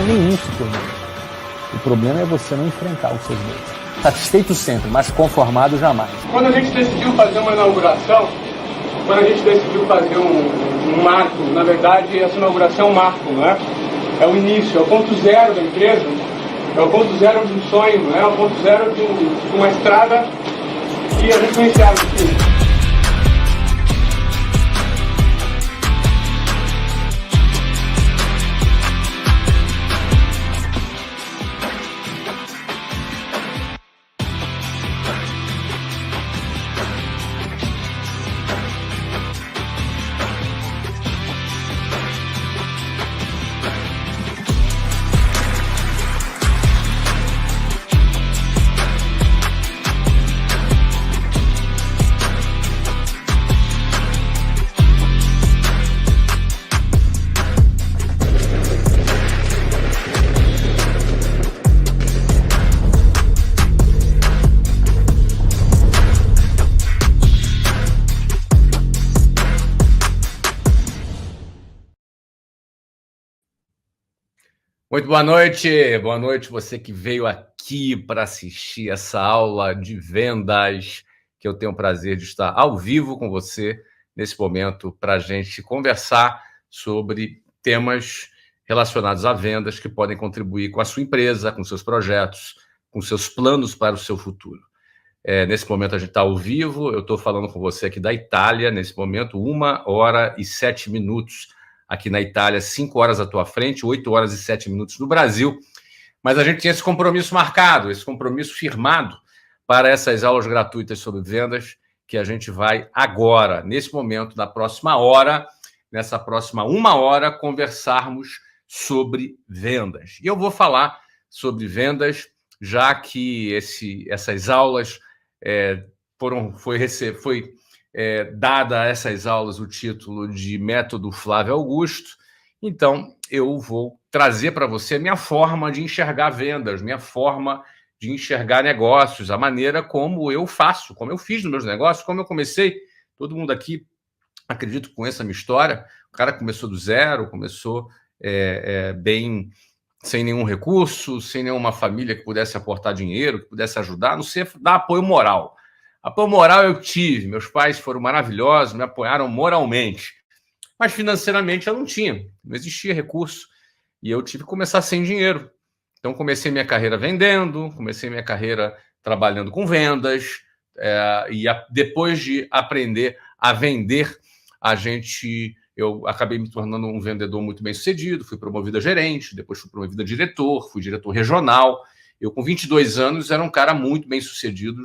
é nem isso por mês. O problema é você não enfrentar os seus medos. Satisfeito sempre, mas conformado jamais. Quando a gente decidiu fazer uma inauguração, quando a gente decidiu fazer um marco, na verdade essa inauguração é um marco, não é? É o início, é o ponto zero da empresa, é o ponto zero de um sonho, não é? É o ponto zero de uma estrada que a gente iniciava aqui. Muito boa noite você que veio aqui para assistir essa aula de vendas, que eu tenho o prazer de estar ao vivo com você nesse momento para a gente conversar sobre temas relacionados a vendas que podem contribuir com a sua empresa, com seus projetos, com seus planos para o seu futuro. Nesse momento a gente está ao vivo, eu estou falando com você aqui da Itália, nesse momento 1h07 aqui na Itália, 5 horas à tua frente, 8h07 no Brasil. Mas a gente tinha esse compromisso marcado, esse compromisso firmado para essas aulas gratuitas sobre vendas que a gente vai agora, nesse momento, na próxima hora, nessa próxima 1 hora, conversarmos sobre vendas. E eu vou falar sobre vendas, já que essas aulas foi dada a essas aulas o título de Método Flávio Augusto. Então, eu vou trazer para você a minha forma de enxergar vendas, minha forma de enxergar negócios, a maneira como eu faço, como eu fiz nos meus negócios, como eu comecei. Todo mundo aqui, acredito que conheça a minha história. O cara começou do zero, começou bem, sem nenhum recurso, sem nenhuma família que pudesse aportar dinheiro, que pudesse ajudar, não sei, dar apoio moral. Apoio moral eu tive, meus pais foram maravilhosos, me apoiaram moralmente, mas financeiramente eu não tinha, não existia recurso, e eu tive que começar sem dinheiro. Então comecei minha carreira vendendo, comecei minha carreira trabalhando com vendas, depois de aprender a vender, eu acabei me tornando um vendedor muito bem sucedido, fui promovido a gerente, depois fui promovido a diretor, fui diretor regional. Eu com 22 anos era um cara muito bem sucedido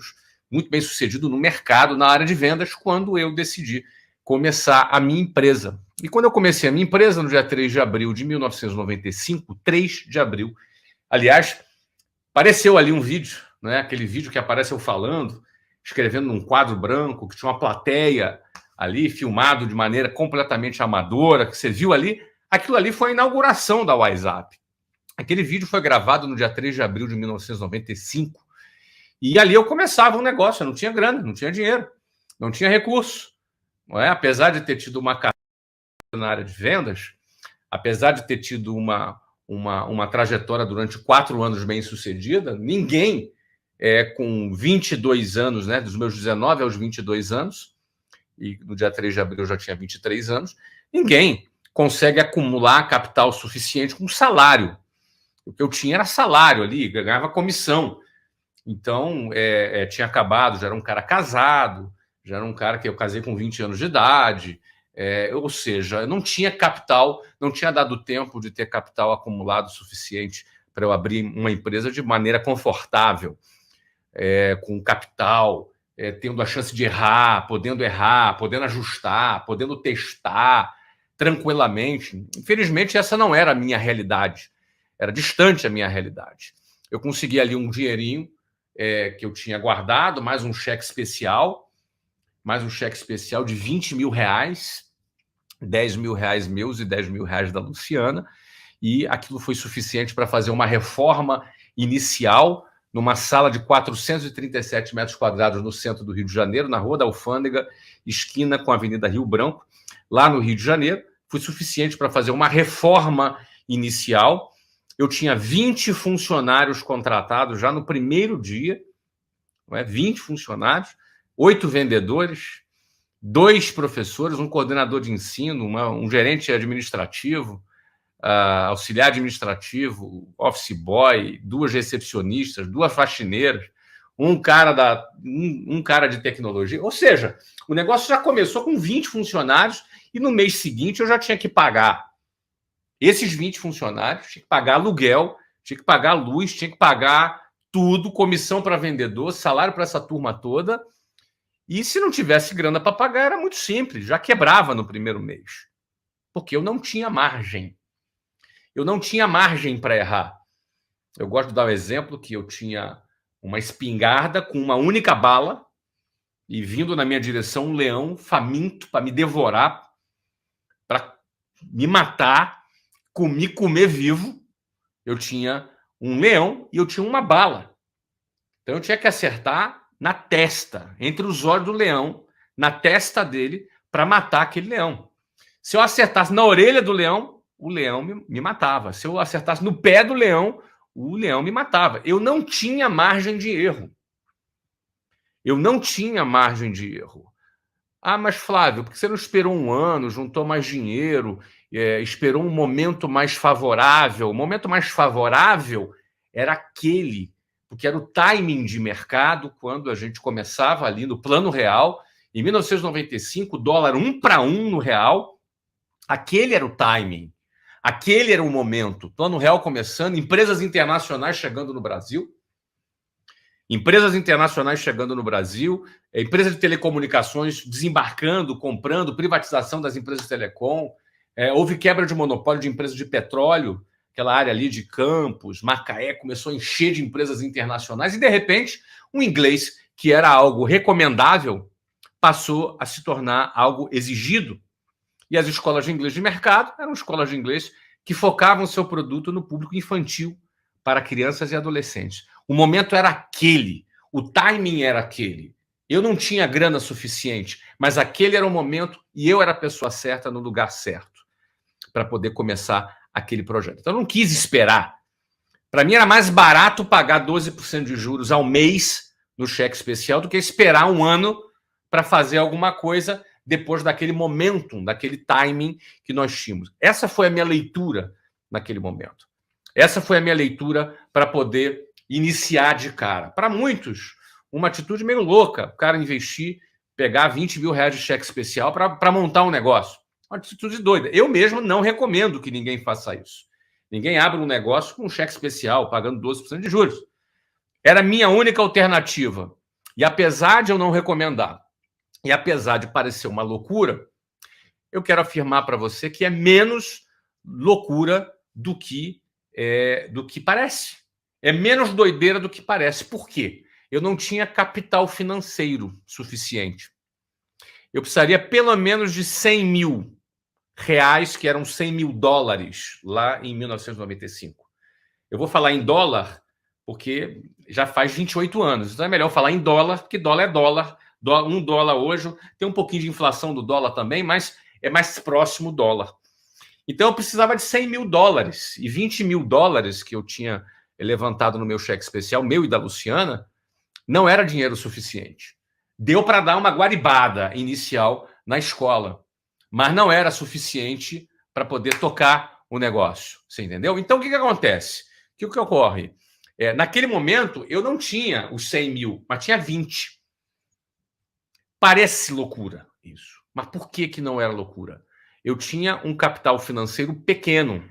no mercado, na área de vendas, quando eu decidi começar a minha empresa. E quando eu comecei a minha empresa, no dia 3 de abril de 1995, 3 de abril, aliás, apareceu ali um vídeo, né? Aquele vídeo que aparece eu falando, escrevendo num quadro branco, que tinha uma plateia ali, filmado de maneira completamente amadora, que você viu ali. Aquilo ali foi a inauguração da WhatsApp. Aquele vídeo foi gravado no dia 3 de abril de 1995, e ali eu começava um negócio, eu não tinha grana, não tinha dinheiro, não tinha recurso. Não é? Apesar de ter tido uma carreira na área de vendas, apesar de ter tido uma trajetória durante 4 anos bem sucedida, ninguém com 22 anos, né, dos meus 19 aos 22 anos, e no dia 3 de abril eu já tinha 23 anos, ninguém consegue acumular capital suficiente com salário. O que eu tinha era salário ali, ganhava comissão. Então, tinha acabado, já era um cara casado, já era um cara que eu casei com 20 anos de idade, ou seja, eu não tinha capital, não tinha dado tempo de ter capital acumulado suficiente para eu abrir uma empresa de maneira confortável, com capital, tendo a chance de errar, podendo ajustar, podendo testar tranquilamente. Infelizmente, essa não era a minha realidade, era distante a minha realidade. Eu consegui ali um dinheirinho, que eu tinha guardado, mais um cheque especial de 20 mil reais, 10 mil reais meus e 10 mil reais da Luciana, e aquilo foi suficiente para fazer uma reforma inicial numa sala de 437 metros quadrados no centro do Rio de Janeiro, na Rua da Alfândega, esquina com a Avenida Rio Branco, lá no Rio de Janeiro. Foi suficiente para fazer uma reforma inicial Eu tinha 20 funcionários contratados já no primeiro dia, não é? 20 funcionários, 8 vendedores, 2 professores, um coordenador de ensino, um gerente administrativo, auxiliar administrativo, office boy, 2 recepcionistas, 2 faxineiras, um cara de tecnologia. Ou seja, o negócio já começou com 20 funcionários e no mês seguinte eu já tinha que pagar esses 20 funcionários, tinha que pagar aluguel, tinha que pagar luz, tinha que pagar tudo, comissão para vendedor, salário para essa turma toda. E se não tivesse grana para pagar, era muito simples, já quebrava no primeiro mês. Porque eu não tinha margem. Eu não tinha margem para errar. Eu gosto de dar um exemplo que eu tinha uma espingarda com uma única bala e vindo na minha direção um leão faminto para me devorar, para me matar, me comer vivo. Eu tinha um leão e eu tinha uma bala. Então eu tinha que acertar na testa, entre os olhos do leão, na testa dele, para matar aquele leão. Se eu acertasse na orelha do leão, o leão me matava. Se eu acertasse no pé do leão, o leão me matava. Eu não tinha margem de erro. Eu não tinha margem de erro. Ah, mas Flávio, por que você não esperou um ano, juntou mais dinheiro, esperou um momento mais favorável? O momento mais favorável era aquele, porque era o timing de mercado, quando a gente começava ali no plano real, em 1995, dólar 1 para 1 no real, aquele era o timing, aquele era o momento. Plano real começando, empresas internacionais chegando no Brasil, empresas de telecomunicações desembarcando, comprando, privatização das empresas de telecom, houve quebra de monopólio de empresas de petróleo, aquela área ali de Campos, Macaé, começou a encher de empresas internacionais e, de repente, o inglês, que era algo recomendável, passou a se tornar algo exigido. E as escolas de inglês de mercado eram escolas de inglês que focavam seu produto no público infantil, para crianças e adolescentes. O momento era aquele, o timing era aquele. Eu não tinha grana suficiente, mas aquele era o momento e eu era a pessoa certa no lugar certo para poder começar aquele projeto. Então eu não quis esperar. Para mim era mais barato pagar 12% de juros ao mês no cheque especial do que esperar um ano para fazer alguma coisa depois daquele momentum, daquele timing que nós tínhamos. Essa foi a minha leitura naquele momento. Essa foi a minha leitura para poder iniciar de cara. Para muitos, uma atitude meio louca, o cara investir, pegar 20 mil reais de cheque especial para montar um negócio. Uma atitude doida. Eu mesmo não recomendo que ninguém faça isso. Ninguém abre um negócio com um cheque especial, pagando 12% de juros. Era a minha única alternativa. E apesar de eu não recomendar, e apesar de parecer uma loucura, eu quero afirmar para você que é menos loucura do que parece. É menos doideira do que parece. Por quê? Eu não tinha capital financeiro suficiente. Eu precisaria pelo menos de 100 mil reais, que eram 100 mil dólares, lá em 1995. Eu vou falar em dólar, porque já faz 28 anos. Então é melhor falar em dólar, porque dólar é dólar. Um dólar hoje, tem um pouquinho de inflação do dólar também, mas é mais próximo do dólar. Então eu precisava de 100 mil dólares. E 20 mil dólares que eu tinha levantado no meu cheque especial, meu e da Luciana, não era dinheiro suficiente. Deu para dar uma guaribada inicial na escola, mas não era suficiente para poder tocar o negócio. Você entendeu? Então o que acontece? O que ocorre? Naquele momento eu não tinha os 100 mil, mas tinha 20. Parece loucura isso. Mas por que não era loucura? Eu tinha um capital financeiro pequeno,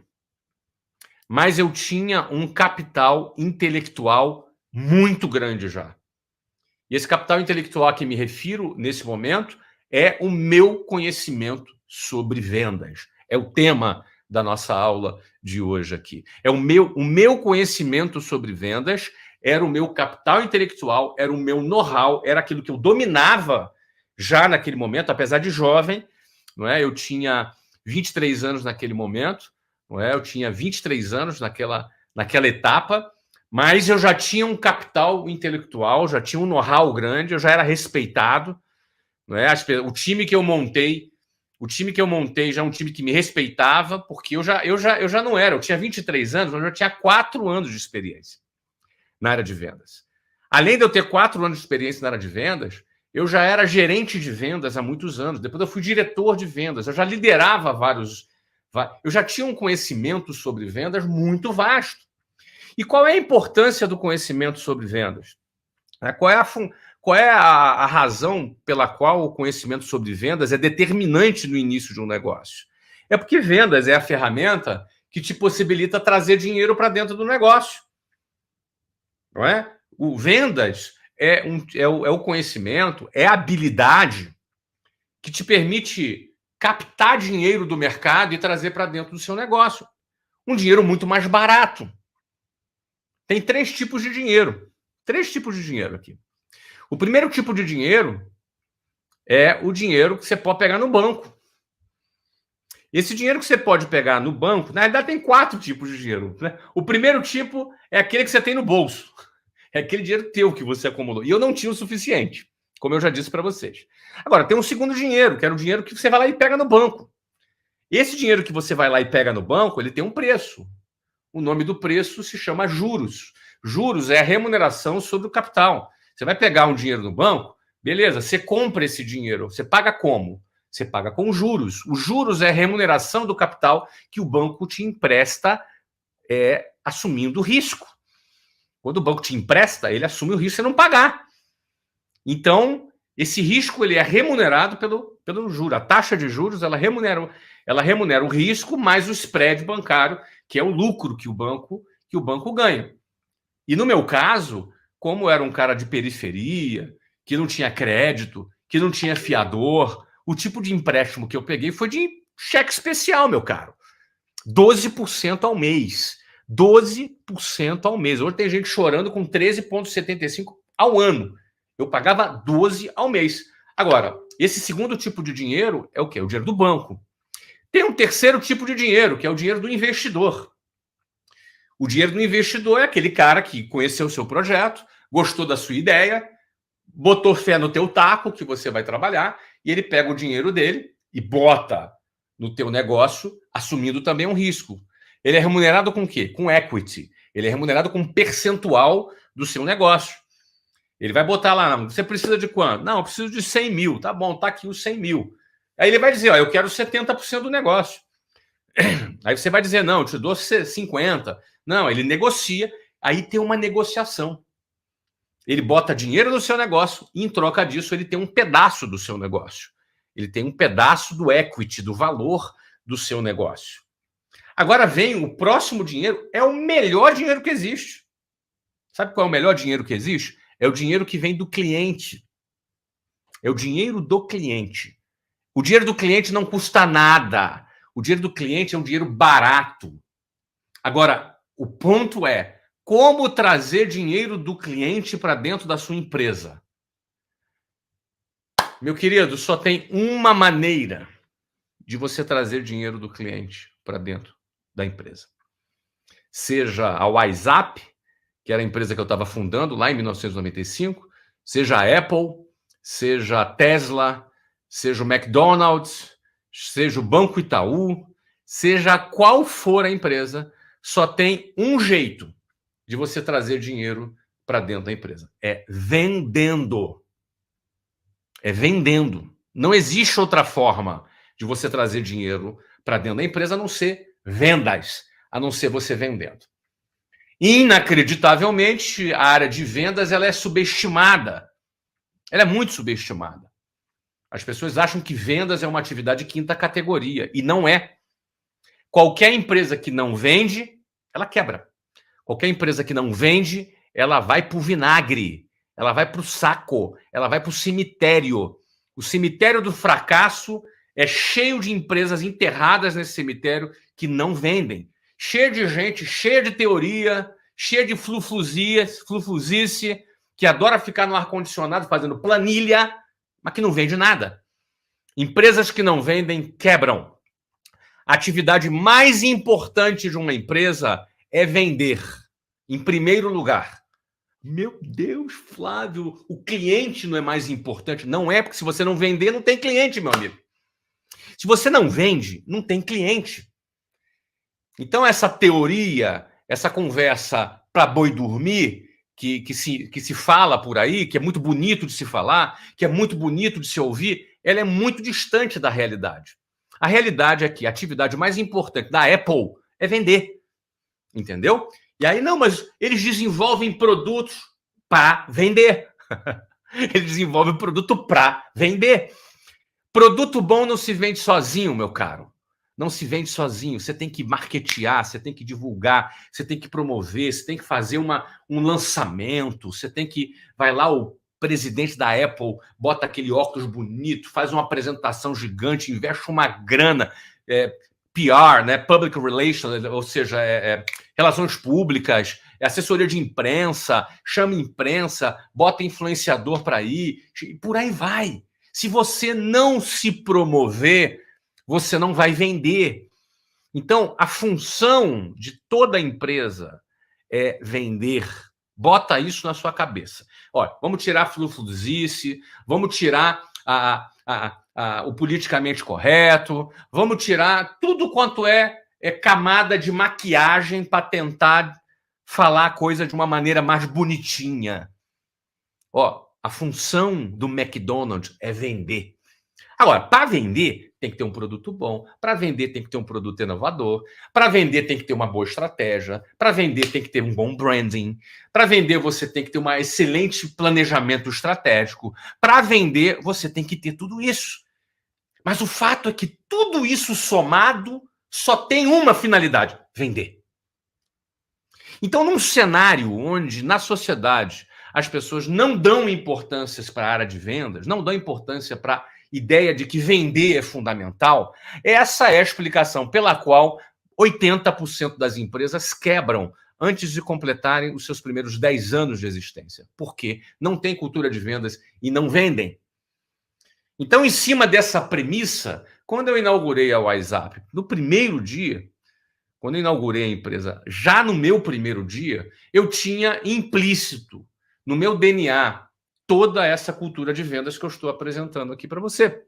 mas eu tinha um capital intelectual muito grande já. E esse capital intelectual a que me refiro nesse momento é o meu conhecimento sobre vendas. É o tema da nossa aula de hoje aqui. É o meu conhecimento sobre vendas, era o meu capital intelectual, era o meu know-how, era aquilo que eu dominava já naquele momento, apesar de jovem, não é? Eu tinha 23 anos naquele momento, não é? Eu tinha 23 anos naquela etapa, mas eu já tinha um capital intelectual, já tinha um know-how grande, eu já era respeitado, não é? O time que eu montei O time que eu montei já é um time que me respeitava, porque eu já não era. Eu tinha 23 anos, mas eu já tinha 4 anos de experiência na área de vendas. Além de eu ter 4 anos de experiência na área de vendas, eu já era gerente de vendas há muitos anos. Depois eu fui diretor de vendas. Eu já liderava vários... Eu já tinha um conhecimento sobre vendas muito vasto. E qual é a importância do conhecimento sobre vendas? Qual é a razão pela qual o conhecimento sobre vendas é determinante no início de um negócio? É porque vendas é a ferramenta que te possibilita trazer dinheiro para dentro do negócio. Não é? O vendas é o conhecimento, é a habilidade que te permite captar dinheiro do mercado e trazer para dentro do seu negócio. Um dinheiro muito mais barato. Tem 3 tipos de dinheiro. 3 tipos de dinheiro aqui. O primeiro tipo de dinheiro é o dinheiro que você pode pegar no banco. Esse dinheiro que você pode pegar no banco, na realidade tem 4 tipos de dinheiro, né? O primeiro tipo é aquele que você tem no bolso. É aquele dinheiro teu que você acumulou. E eu não tinha o suficiente, como eu já disse para vocês. Agora, tem um segundo dinheiro, que era o dinheiro que você vai lá e pega no banco. Esse dinheiro que você vai lá e pega no banco, ele tem um preço. O nome do preço se chama juros. Juros é a remuneração sobre o capital. Você vai pegar um dinheiro no banco, beleza, você compra esse dinheiro. Você paga como? Você paga com juros. Os juros é a remuneração do capital que o banco te empresta assumindo risco. Quando o banco te empresta, ele assume o risco de você não pagar. Então, esse risco ele é remunerado pelo juro. A taxa de juros ela remunera o risco mais o spread bancário, que é o lucro que o banco ganha. E no meu caso, como eu era um cara de periferia, que não tinha crédito, que não tinha fiador, o tipo de empréstimo que eu peguei foi de cheque especial, meu caro. 12% ao mês. 12% ao mês. Hoje tem gente chorando com 13,75% ao ano. Eu pagava 12 ao mês. Agora, esse segundo tipo de dinheiro é o quê? O dinheiro do banco. Tem um terceiro tipo de dinheiro, que é o dinheiro do investidor. O dinheiro do investidor é aquele cara que conheceu o seu projeto, gostou da sua ideia, botou fé no teu taco que você vai trabalhar, e ele pega o dinheiro dele e bota no teu negócio, assumindo também um risco. Ele é remunerado com o quê? Com equity. Ele é remunerado com um percentual do seu negócio. Ele vai botar lá, você precisa de quanto? Não, eu preciso de 100 mil. Tá bom, tá aqui os 100 mil. Aí ele vai dizer, ó, eu quero 70% do negócio. Aí você vai dizer, não, eu te dou 50%. Não, ele negocia. Aí tem uma negociação. Ele bota dinheiro no seu negócio e, em troca disso, ele tem um pedaço do seu negócio. Ele tem um pedaço do equity, do valor do seu negócio. Agora vem o próximo dinheiro, é o melhor dinheiro que existe. Sabe qual é o melhor dinheiro que existe? É o dinheiro que vem do cliente. É o dinheiro do cliente. O dinheiro do cliente não custa nada. O dinheiro do cliente é um dinheiro barato. Agora, o ponto é como trazer dinheiro do cliente para dentro da sua empresa. Meu querido, só tem uma maneira de você trazer dinheiro do cliente para dentro da empresa. Seja a WhatsApp, que era a empresa que eu estava fundando lá em 1995, seja a Apple, seja a Tesla, seja o McDonald's, seja o Banco Itaú, seja qual for a empresa, só tem um jeito de você trazer dinheiro para dentro da empresa. É vendendo. É vendendo. Não existe outra forma de você trazer dinheiro para dentro da empresa a não ser vendas, a não ser você vendendo. Inacreditavelmente, a área de vendas ela é subestimada. Ela é muito subestimada. As pessoas acham que vendas é uma atividade de quinta categoria, e não é. Qualquer empresa que não vende, ela quebra. Qualquer empresa que não vende, ela vai para o vinagre, ela vai para o saco, ela vai para o cemitério. O cemitério do fracasso é cheio de empresas enterradas nesse cemitério que não vendem. Cheio de gente, cheia de teoria, cheia de flufuzice, que adora ficar no ar-condicionado fazendo planilha, mas que não vende nada. Empresas que não vendem quebram. A atividade mais importante de uma empresa é vender, em primeiro lugar. Meu Deus, Flávio, o cliente não é mais importante. Não é, porque se você não vender, não tem cliente, meu amigo. Se Se você não vende, não tem cliente. Então, essa teoria, essa conversa para boi dormir, que se fala por aí, que é muito bonito de se falar, que é muito bonito de se ouvir, ela é muito distante da realidade. A realidade é que a atividade mais importante da Apple é vender. Entendeu? E aí, não, mas eles desenvolvem produtos para vender. Eles desenvolvem produto para vender. Produto bom não se vende sozinho, meu caro. Não se vende sozinho. Você tem que marketear, você tem que divulgar, você tem que promover, você tem que fazer um lançamento, você tem que... Vai lá o presidente da Apple, bota aquele óculos bonito, faz uma apresentação gigante, investe uma grana, PR, né? Public Relations, ou seja, relações públicas, assessoria de imprensa, chama imprensa, bota influenciador para ir, e por aí vai. Se você não se promover, você não vai vender. Então, a função de toda empresa é vender. Bota isso na sua cabeça. Olha, vamos tirar a flufluzice, vamos tirar o politicamente correto, vamos tirar tudo quanto é camada de maquiagem para tentar falar a coisa de uma maneira mais bonitinha. Ó, a função do McDonald's é vender. Agora, para vender, tem que ter um produto bom. Para vender, tem que ter um produto inovador. Para vender, tem que ter uma boa estratégia. Para vender, tem que ter um bom branding. Para vender, você tem que ter um excelente planejamento estratégico. Para vender, você tem que ter tudo isso. Mas o fato é que tudo isso somado só tem uma finalidade: vender. Então, num cenário onde, na sociedade, as pessoas não dão importância para a área de vendas, não dão importância para a ideia de que vender é fundamental, essa é a explicação pela qual 80% das empresas quebram antes de completarem os seus primeiros 10 anos de existência. Por quê? Não tem cultura de vendas e não vendem. Então, em cima dessa premissa, quando eu inaugurei a WhatsApp, no primeiro dia, quando eu inaugurei a empresa, já no meu primeiro dia, eu tinha implícito no meu DNA toda essa cultura de vendas que eu estou apresentando aqui para você.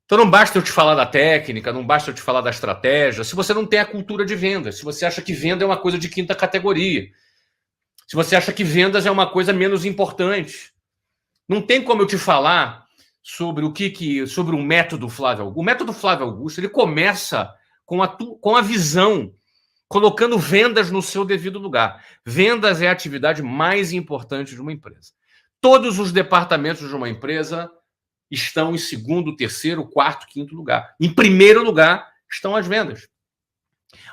Então não basta eu te falar da técnica, não basta eu te falar da estratégia, se você não tem a cultura de vendas, se você acha que venda é uma coisa de quinta categoria, se você acha que vendas é uma coisa menos importante. Não tem como eu te falar sobre sobre o método Flávio Augusto. O método Flávio Augusto, ele começa com a visão, colocando vendas no seu devido lugar. Vendas é a atividade mais importante de uma empresa. Todos os departamentos de uma empresa estão em segundo, terceiro, quarto, quinto lugar. Em primeiro lugar estão as vendas.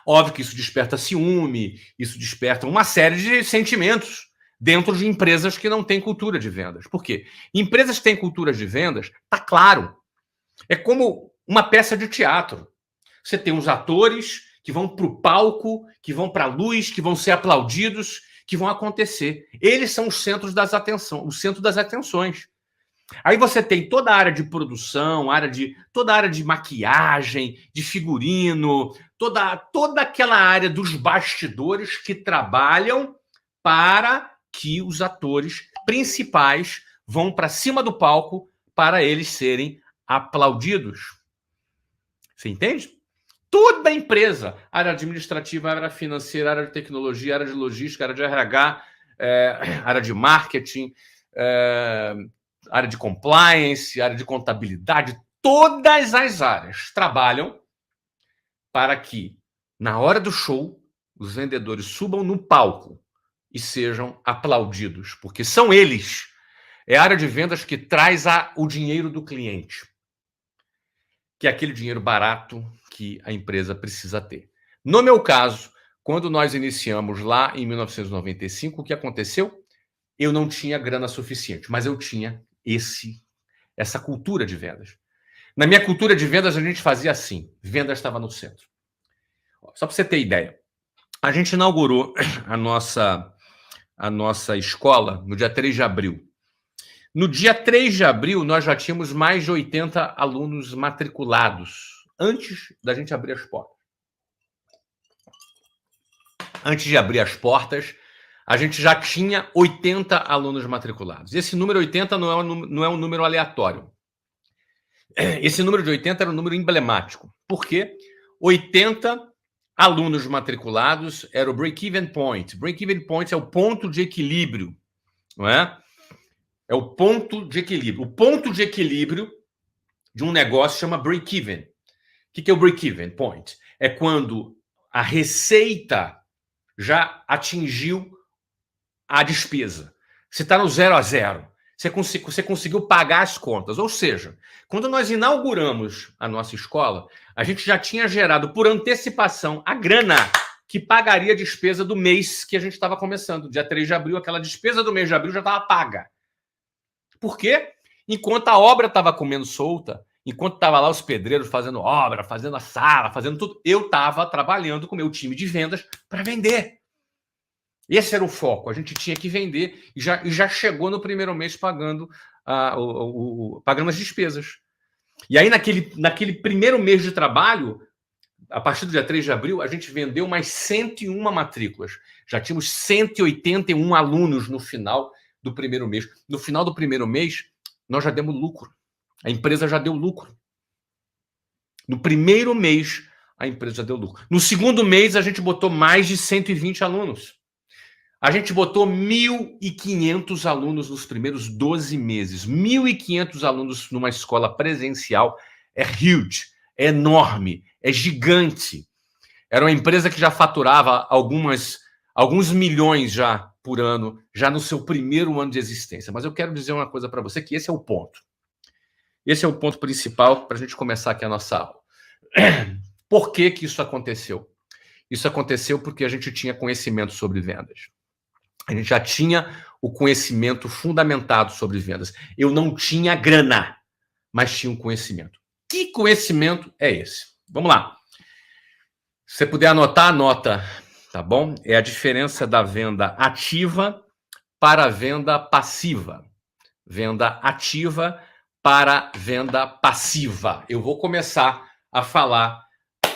Óbvio que isso desperta ciúme, isso desperta uma série de sentimentos dentro de empresas que não têm cultura de vendas. Por quê? Empresas que têm cultura de vendas, tá claro. É como uma peça de teatro. Você tem uns atores que vão para o palco, que vão para a luz, que vão ser aplaudidos, que vão acontecer. Eles são os centros das atenções, o centro das atenções. Aí você tem toda a área de produção, toda a área de maquiagem, de figurino, toda aquela área dos bastidores que trabalham para que os atores principais vão para cima do palco para eles serem aplaudidos. Você entende? Toda a empresa, área administrativa, área financeira, área de tecnologia, área de logística, área de RH, área de marketing, área de compliance, área de contabilidade, todas as áreas trabalham para que, na hora do show, os vendedores subam no palco e sejam aplaudidos, porque são eles. É a área de vendas que traz o dinheiro do cliente, que é aquele dinheiro barato que a empresa precisa ter. No meu caso, quando nós iniciamos lá em 1995, o que aconteceu? Eu não tinha grana suficiente, mas eu tinha essa cultura de vendas. Na minha cultura de vendas, a gente fazia assim, vendas estava no centro. Só para você ter ideia, a gente inaugurou a nossa escola no dia 3 de abril. No dia 3 de abril, nós já tínhamos mais de 80 alunos matriculados, antes da gente abrir as portas. Antes de abrir as portas, a gente já tinha 80 alunos matriculados. Esse número 80 não é um número aleatório. Esse número de 80 era um número emblemático. Por quê? 80 alunos matriculados era o break-even point. Break-even point é o ponto de equilíbrio, não é? É o ponto de equilíbrio. O ponto de equilíbrio de um negócio chama break-even. O que é o break-even point? É quando a receita já atingiu a despesa. Você está no 0 a 0. Você conseguiu pagar as contas. Ou seja, quando nós inauguramos a nossa escola, a gente já tinha gerado por antecipação a grana que pagaria a despesa do mês que a gente estava começando. Dia 3 de abril, aquela despesa do mês de abril já estava paga. Por quê? Enquanto a obra estava comendo solta, enquanto estava lá os pedreiros fazendo obra, fazendo a sala, fazendo tudo, eu estava trabalhando com o meu time de vendas para vender. Esse era o foco. A gente tinha que vender e já chegou no primeiro mês pagando as despesas. E aí, naquele primeiro mês de trabalho, a partir do dia 3 de abril, a gente vendeu mais 101 matrículas. Já tínhamos 181 alunos no final do primeiro mês. No final do primeiro mês, nós já demos lucro. A empresa já deu lucro. No primeiro mês, a empresa já deu lucro. No segundo mês, a gente botou mais de 120 alunos. A gente botou 1.500 alunos nos primeiros 12 meses. 1.500 alunos numa escola presencial é huge, é enorme, é gigante. Era uma empresa que já faturava alguns milhões já por ano, já no seu primeiro ano de existência. Mas eu quero dizer uma coisa para você, que esse é o ponto. Esse é o ponto principal para a gente começar aqui a nossa aula. Por que isso aconteceu? Isso aconteceu porque a gente tinha conhecimento sobre vendas. A gente já tinha o conhecimento fundamentado sobre vendas. Eu não tinha grana, mas tinha um conhecimento. Que conhecimento é esse? Vamos lá. Se você puder anotar, anota, tá bom? É a diferença da venda ativa para a venda passiva. Venda ativa para venda passiva. Eu vou começar a falar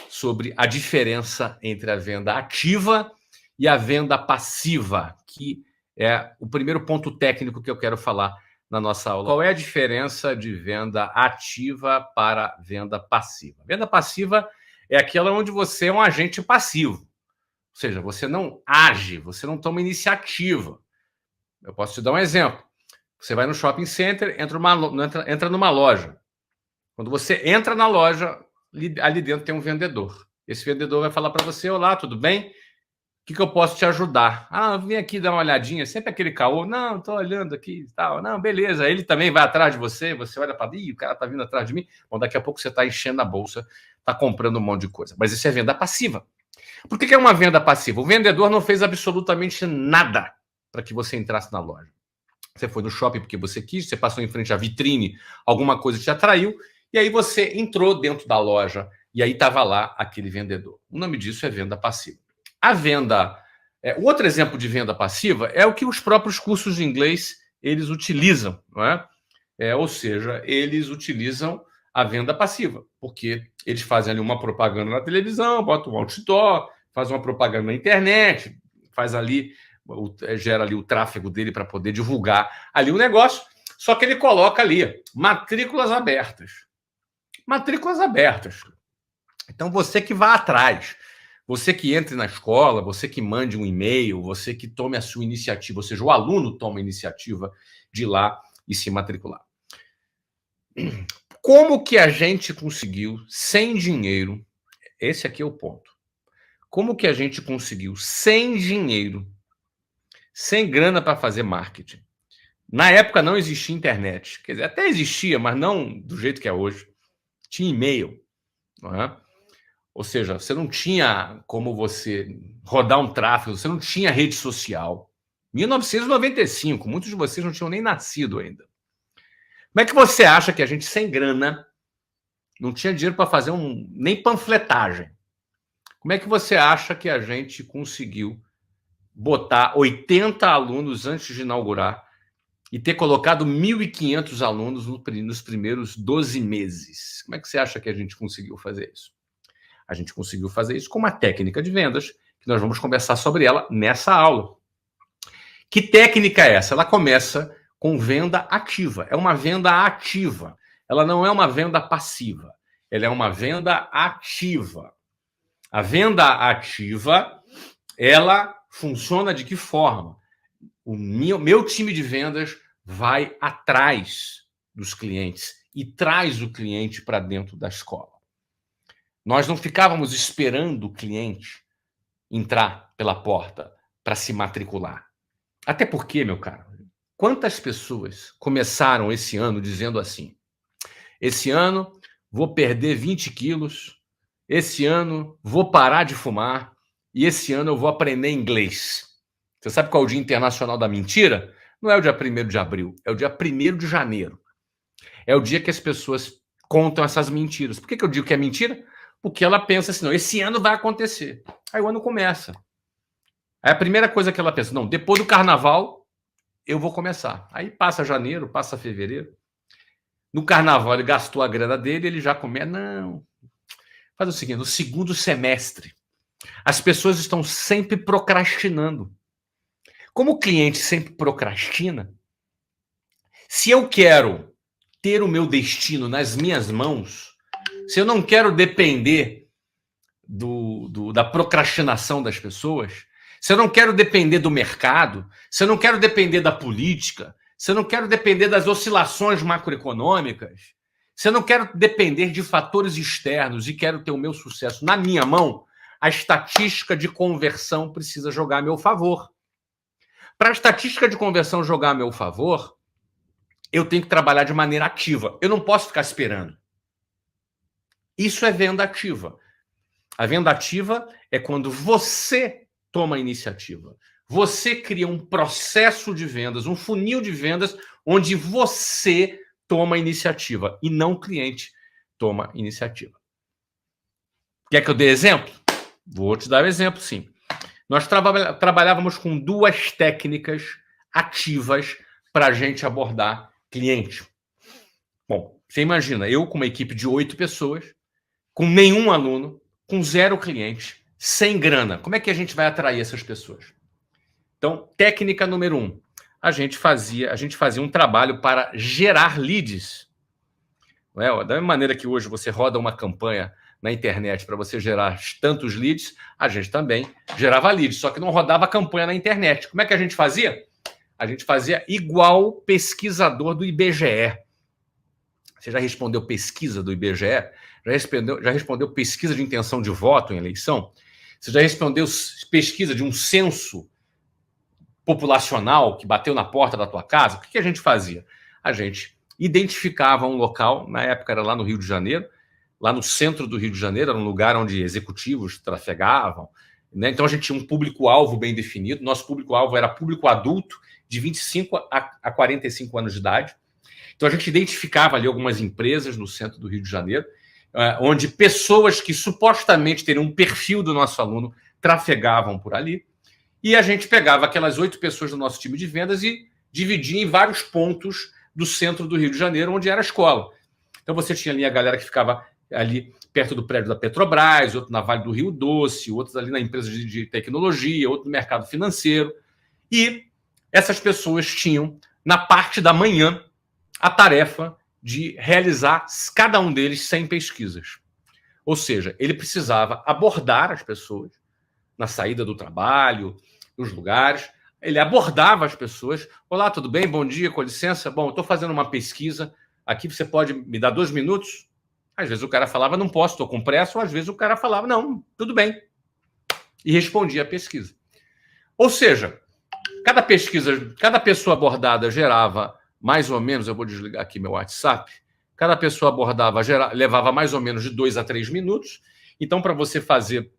sobre a diferença entre a venda ativa e a venda passiva, que é o primeiro ponto técnico que eu quero falar na nossa aula. Qual é a diferença de venda ativa para venda passiva? Venda passiva é aquela onde você é um agente passivo, ou seja, você não age, você não toma iniciativa. Eu posso te dar um exemplo. Você vai no shopping center, entra numa loja. Quando você entra na loja, ali dentro tem um vendedor. Esse vendedor vai falar para você: olá, tudo bem? O que eu posso te ajudar? Ah, vem aqui dar uma olhadinha. Sempre aquele caô. Não, estou olhando aqui e tal. Não, beleza. Ele também vai atrás de você. Você olha para o cara está vindo atrás de mim. Bom, daqui a pouco você está enchendo a bolsa, está comprando um monte de coisa. Mas isso é venda passiva. Por que é uma venda passiva? O vendedor não fez absolutamente nada para que você entrasse na loja. Você foi no shopping porque você quis, você passou em frente à vitrine, alguma coisa te atraiu, e aí você entrou dentro da loja e aí estava lá aquele vendedor. O nome disso é venda passiva. A venda... o outro exemplo de venda passiva é o que os próprios cursos de inglês eles utilizam, não é? Ou seja, eles utilizam a venda passiva, porque eles fazem ali uma propaganda na televisão, botam um outdoor, fazem uma propaganda na internet, gera ali o tráfego dele para poder divulgar ali o negócio, só que ele coloca ali matrículas abertas. Matrículas abertas. Então você que vá atrás, você que entre na escola, você que mande um e-mail, você que tome a sua iniciativa, ou seja, o aluno toma a iniciativa de ir lá e se matricular. Como que a gente conseguiu, sem dinheiro, esse aqui é o ponto, como que a gente conseguiu, sem dinheiro, sem grana para fazer marketing? Na época não existia internet, quer dizer, até existia, mas não do jeito que é hoje. Tinha e-mail, não é? Ou seja, você não tinha como você rodar um tráfego, você não tinha rede social. 1995, muitos de vocês não tinham nem nascido ainda. Como é que você acha que a gente, sem grana, não tinha dinheiro para fazer nem panfletagem? Como é que você acha que a gente conseguiu botar 80 alunos antes de inaugurar e ter colocado 1.500 alunos nos primeiros 12 meses? Como é que você acha que a gente conseguiu fazer isso? A gente conseguiu fazer isso com uma técnica de vendas, que nós vamos conversar sobre ela nessa aula. Que técnica é essa? Ela começa com venda ativa. É uma venda ativa. ela não é uma venda passiva, ela é uma venda ativa. A venda ativa, ela funciona de que forma? O meu time de vendas vai atrás dos clientes e traz o cliente para dentro da escola. Nós não ficávamos esperando o cliente entrar pela porta para se matricular. Até porque, meu caro, quantas pessoas começaram esse ano dizendo assim: esse ano vou perder 20 quilos, esse ano vou parar de fumar e esse ano eu vou aprender inglês. Você sabe qual é o Dia Internacional da Mentira? Não é o dia 1º de abril, é o dia 1º de janeiro. É o dia que as pessoas contam essas mentiras. Por que eu digo que é mentira? Porque ela pensa assim, não, esse ano vai acontecer. Aí o ano começa. Aí a primeira coisa que ela pensa, não, depois do carnaval eu vou começar. Aí passa janeiro, passa fevereiro. No carnaval ele gastou a grana dele, ele já começa, não. Faz o seguinte, no segundo semestre, as pessoas estão sempre procrastinando. Como o cliente sempre procrastina, se eu quero ter o meu destino nas minhas mãos, se eu não quero depender da procrastinação das pessoas, se eu não quero depender do mercado, se eu não quero depender da política, se eu não quero depender das oscilações macroeconômicas, se eu não quero depender de fatores externos e quero ter o meu sucesso na minha mão, a estatística de conversão precisa jogar a meu favor. Para a estatística de conversão jogar a meu favor, eu tenho que trabalhar de maneira ativa. Eu não posso ficar esperando. Isso é venda ativa. A venda ativa é quando você toma a iniciativa. Você cria um processo de vendas, um funil de vendas, onde você toma a iniciativa e não o cliente toma a iniciativa. Quer que eu dê exemplo? Vou te dar o exemplo, sim. Nós trabalhávamos com 2 técnicas ativas para a gente abordar cliente. Bom, você imagina, eu com uma equipe de 8 pessoas, com nenhum aluno, com 0 cliente, sem grana. Como é que a gente vai atrair essas pessoas? Então, técnica número 1. A gente fazia um trabalho para gerar leads. Não é? Da mesma maneira que hoje você roda uma campanha na internet para você gerar tantos leads, a gente também gerava leads, só que não rodava campanha na internet. Como é que a gente fazia? A gente fazia igual pesquisador do IBGE. Você já respondeu pesquisa do IBGE? Já respondeu pesquisa de intenção de voto em eleição? Você já respondeu pesquisa de um censo populacional que bateu na porta da tua casa? O que a gente fazia? A gente identificava um local, na época era lá no Rio de Janeiro, lá no centro do Rio de Janeiro, era um lugar onde executivos trafegavam, né? Então a gente tinha um público-alvo bem definido. Nosso público-alvo era público adulto, de 25 a 45 anos de idade. Então a gente identificava ali algumas empresas no centro do Rio de Janeiro, onde pessoas que supostamente teriam um perfil do nosso aluno trafegavam por ali, e a gente pegava aquelas 8 pessoas do nosso time de vendas e dividia em vários pontos do centro do Rio de Janeiro, onde era a escola. Então você tinha ali a galera que ficava ali perto do prédio da Petrobras, outro na Vale do Rio Doce, outros ali na empresa de tecnologia, outro no mercado financeiro. E essas pessoas tinham, na parte da manhã, a tarefa de realizar, cada um deles, 100 pesquisas. Ou seja, ele precisava abordar as pessoas na saída do trabalho, nos lugares. Ele abordava as pessoas. Olá, tudo bem? Bom dia, com licença. Bom, eu estou fazendo uma pesquisa. Aqui você pode me dar 2 minutos? Às vezes o cara falava, não posso, estou com pressa. Ou às vezes o cara falava, não, tudo bem. E respondia a pesquisa. Ou seja, cada pessoa abordada gerava mais ou menos, eu vou desligar aqui meu WhatsApp, cada pessoa abordava, levava mais ou menos de 2 a 3 minutos. Então, para você fazer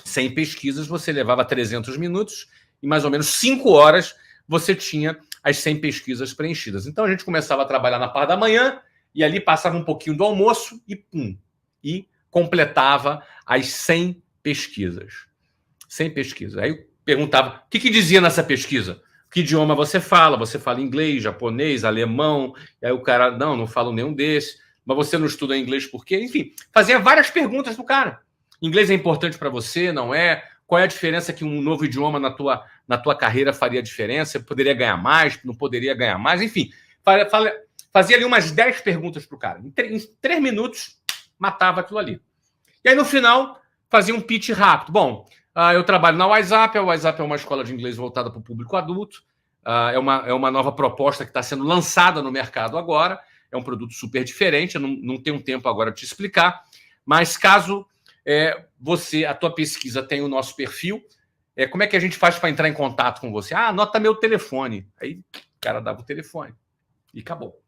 100 pesquisas, você levava 300 minutos e mais ou menos 5 horas você tinha as 100 pesquisas preenchidas. Então, a gente começava a trabalhar na parte da manhã e ali passava um pouquinho do almoço e pum, e completava as 100 pesquisas. 100 pesquisas. Aí eu perguntava, o que dizia nessa pesquisa? Que idioma você fala? Você fala inglês, japonês, alemão? E aí o cara, não falo nenhum desses. Mas você não estuda inglês por quê? Enfim, fazia várias perguntas pro cara. Inglês é importante para você, não é? Qual é a diferença que um novo idioma na tua carreira faria diferença? Poderia ganhar mais, não poderia ganhar mais? Enfim, fazia ali umas 10 perguntas para o cara. Em 3 minutos, matava aquilo ali. E aí, no final, fazia um pitch rápido. Bom, eu trabalho na WhatsApp. A WhatsApp é uma escola de inglês voltada para o público adulto. É uma nova proposta que está sendo lançada no mercado agora. É um produto super diferente. Eu não tenho tempo agora de te explicar. Mas caso a tua pesquisa tenha o nosso perfil, como é que a gente faz para entrar em contato com você? Anota meu telefone. Aí o cara dava o telefone. E acabou.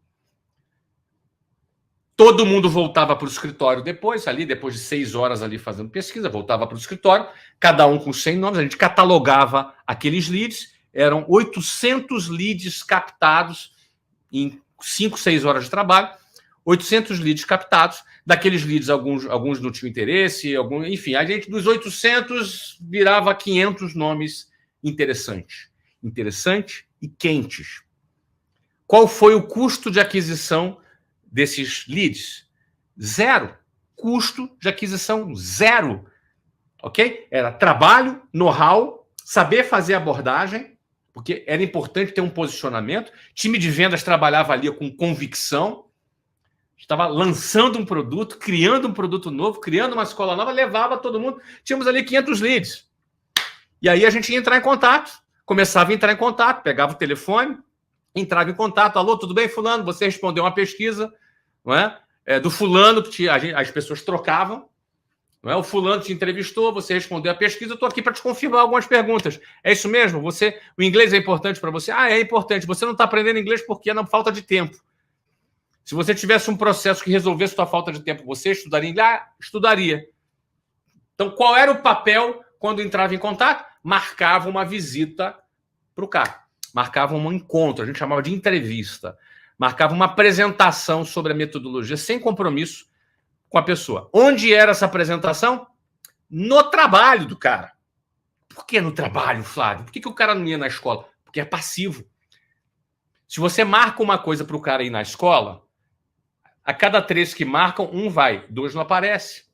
Todo mundo voltava para o escritório depois de 6 horas ali fazendo pesquisa, voltava para o escritório, cada um com 100 nomes, a gente catalogava aqueles leads, eram 800 leads captados em 5, 6 horas de trabalho, 800 leads captados, daqueles leads alguns não tinham interesse, enfim, a gente dos 800 virava 500 nomes interessantes e quentes. Qual foi o custo de aquisição desses leads? 0. Custo de aquisição 0. Ok? Era trabalho, know-how, saber fazer abordagem, porque era importante ter um posicionamento. Time de vendas trabalhava ali com convicção. Estava lançando um produto, criando um produto novo, criando uma escola nova, levava todo mundo. Tínhamos ali 500 leads. E aí a gente ia entrar em contato. Começava a entrar em contato, pegava o telefone, entrava em contato. Alô, tudo bem, fulano? Você respondeu uma pesquisa, não é? Do fulano, que as pessoas trocavam. Não é? O fulano te entrevistou, você respondeu a pesquisa. Eu estou aqui para te confirmar algumas perguntas. É isso mesmo? O inglês é importante para você? É importante. Você não está aprendendo inglês porque é falta de tempo. Se você tivesse um processo que resolvesse sua falta de tempo, você estudaria inglês? Estudaria. Então, qual era o papel quando entrava em contato? Marcava uma visita para o cara. Marcava um encontro, a gente chamava de entrevista. Marcava uma apresentação sobre a metodologia, sem compromisso com a pessoa. Onde era essa apresentação? No trabalho do cara. Por que no trabalho, Flávio? Por que o cara não ia na escola? Porque é passivo. Se você marca uma coisa para o cara ir na escola, a cada 3 que marcam, 1 vai, 2 não aparece.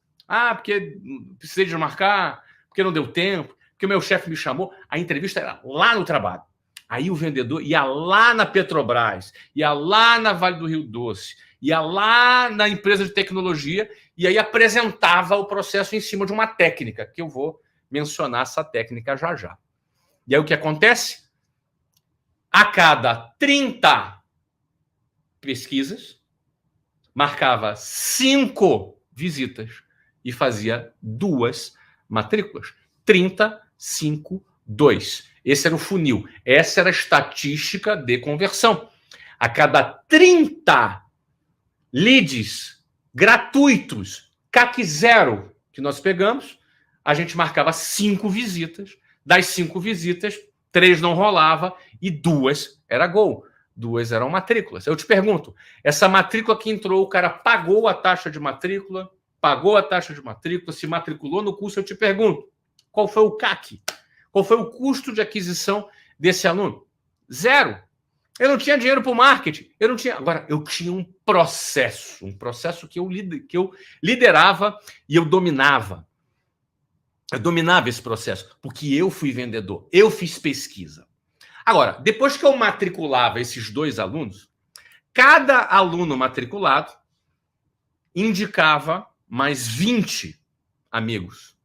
Porque precisei de marcar, porque não deu tempo, porque o meu chefe me chamou. A entrevista era lá no trabalho. Aí o vendedor ia lá na Petrobras, ia lá na Vale do Rio Doce, ia lá na empresa de tecnologia e aí apresentava o processo em cima de uma técnica, que eu vou mencionar essa técnica já já. E aí o que acontece? A cada 30 pesquisas, marcava 5 visitas e fazia 2 matrículas. 30, 5, 2. Esse era o funil. Essa era a estatística de conversão. A cada 30 leads gratuitos, CAC 0, que nós pegamos, a gente marcava 5 visitas. Das 5 visitas, 3 não rolava e 2 era gol. 2 eram matrículas. Eu te pergunto, essa matrícula que entrou, o cara pagou a taxa de matrícula, se matriculou no curso, eu te pergunto, qual foi o CAC? Qual foi o custo de aquisição desse aluno? 0. Eu não tinha dinheiro para o marketing. Agora, eu tinha um processo que eu liderava e eu dominava. Eu dominava esse processo, porque eu fui vendedor, eu fiz pesquisa. Agora, depois que eu matriculava esses 2 alunos, cada aluno matriculado indicava mais 20 amigos.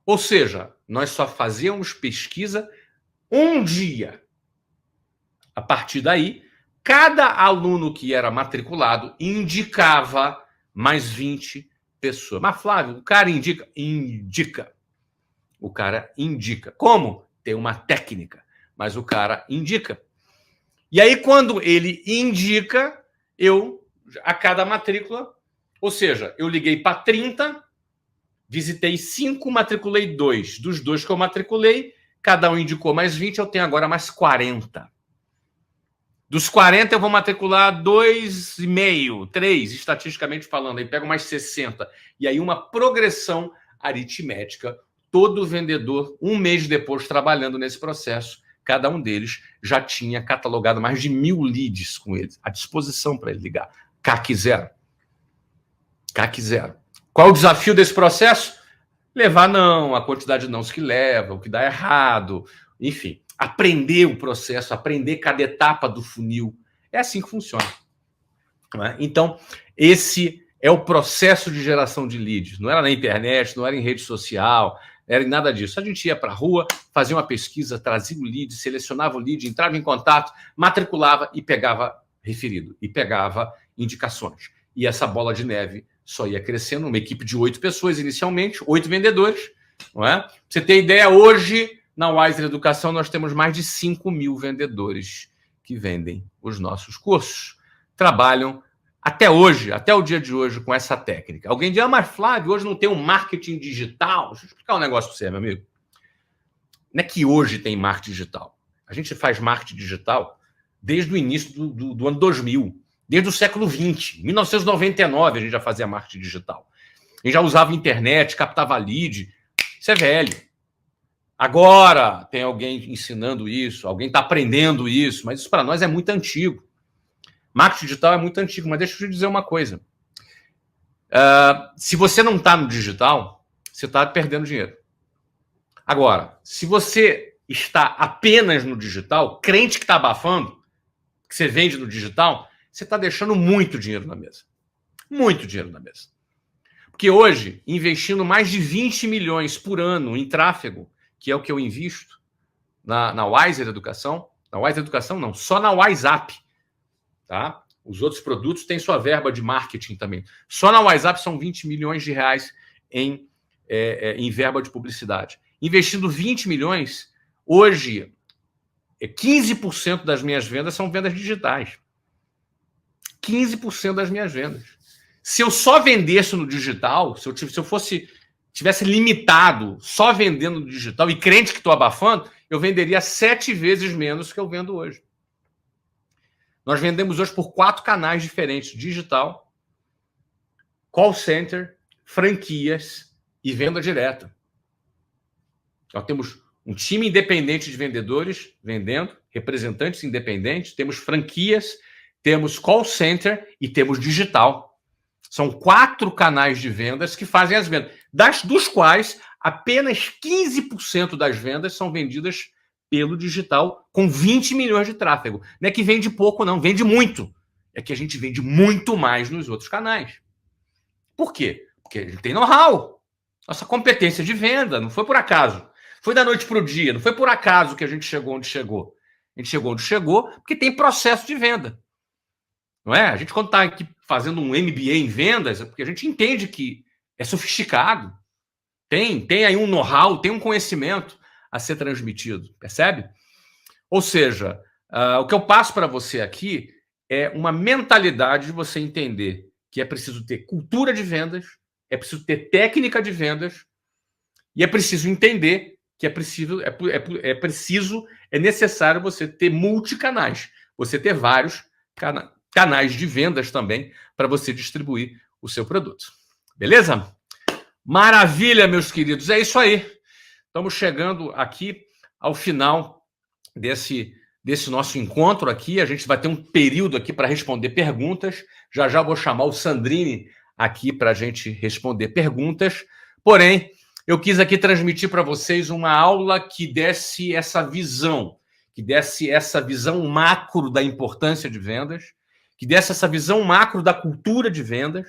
Ou seja, nós só fazíamos pesquisa um dia. A partir daí, cada aluno que era matriculado indicava mais 20 pessoas. Mas, Flávio, o cara indica? Indica. O cara indica. Como? Tem uma técnica, mas o cara indica. E aí, quando ele indica, a cada matrícula, ou seja, eu liguei para 30, visitei 5, matriculei 2. Dos 2 que eu matriculei, cada um indicou mais 20, eu tenho agora mais 40. Dos 40, eu vou matricular 2,5, 3, estatisticamente falando. Aí pego mais 60. E aí uma progressão aritmética. Todo vendedor, um mês depois, trabalhando nesse processo, cada um deles já tinha catalogado mais de 1.000 leads com eles, à disposição para ele ligar. CAC 0. CAC 0. Qual o desafio desse processo? Levar não, a quantidade de nãos que leva, o que dá errado, enfim. Aprender o processo, aprender cada etapa do funil. É assim que funciona. Não é? Então, esse é o processo de geração de leads. Não era na internet, não era em rede social, não era em nada disso. A gente ia para a rua, fazia uma pesquisa, trazia o lead, selecionava o lead, entrava em contato, matriculava e pegava referido, e pegava indicações. E essa bola de neve só ia crescendo, uma equipe de 8 pessoas inicialmente, 8 vendedores, não é? Pra você ter ideia, hoje, na Wiser Educação, nós temos mais de 5.000 vendedores que vendem os nossos cursos. Trabalham até hoje, até o dia de hoje, com essa técnica. Alguém diz, mas Flávio, hoje não tem um marketing digital? Deixa eu explicar um negócio para você, meu amigo. Não é que hoje tem marketing digital. A gente faz marketing digital desde o início do ano 2000, desde o século XX. 1999 a gente já fazia marketing digital. A gente já usava internet, captava lead. Isso é velho. Agora tem alguém ensinando isso, alguém está aprendendo isso, mas isso para nós é muito antigo. Marketing digital é muito antigo, mas deixa eu te dizer uma coisa. Se você não está no digital, você está perdendo dinheiro. Agora, se você está apenas no digital, crente que está abafando, que você vende no digital, você está deixando muito dinheiro na mesa. Muito dinheiro na mesa. Porque hoje, investindo mais de 20 milhões por ano em tráfego, que é o que eu invisto na Wiser Educação, na Wiser Educação não, só na WhatsApp. Tá? Os outros produtos têm sua verba de marketing também. Só na WhatsApp são 20 milhões de reais em verba de publicidade. Investindo 20 milhões, hoje, 15% das minhas vendas são vendas digitais. 15% das minhas vendas. Se eu só vendesse no digital, se eu tivesse limitado só vendendo no digital e crente que estou abafando, eu venderia 7 vezes menos que eu vendo hoje. Nós vendemos hoje por 4 canais diferentes: digital, call center, franquias e venda direta. Nós temos um time independente de vendedores vendendo, representantes independentes, temos franquias, temos call center e temos digital. São 4 canais de vendas que fazem as vendas, dos quais apenas 15% das vendas são vendidas pelo digital, com 20 milhões de tráfego. Não é que vende pouco, não, vende muito. É que a gente vende muito mais nos outros canais. Por quê? Porque a gente tem know-how. Nossa competência de venda não foi por acaso. Foi da noite para o dia, não foi por acaso que a gente chegou onde chegou. A gente chegou onde chegou porque tem processo de venda. Não é? A gente, quando está aqui fazendo um MBA em vendas, é porque a gente entende que é sofisticado. Tem aí um know-how, tem um conhecimento a ser transmitido, percebe? Ou seja, o que eu passo para você aqui é uma mentalidade de você entender que é preciso ter cultura de vendas, é preciso ter técnica de vendas e é preciso entender que é necessário você ter multicanais, você ter vários canais de vendas também para você distribuir o seu produto. Beleza? Maravilha, meus queridos. É isso aí. Estamos chegando aqui ao final desse nosso encontro aqui. A gente vai ter um período aqui para responder perguntas. Já vou chamar o Sandrini aqui para a gente responder perguntas. Porém, eu quis aqui transmitir para vocês uma aula que desse essa visão macro da importância de vendas, que desse essa visão macro da cultura de vendas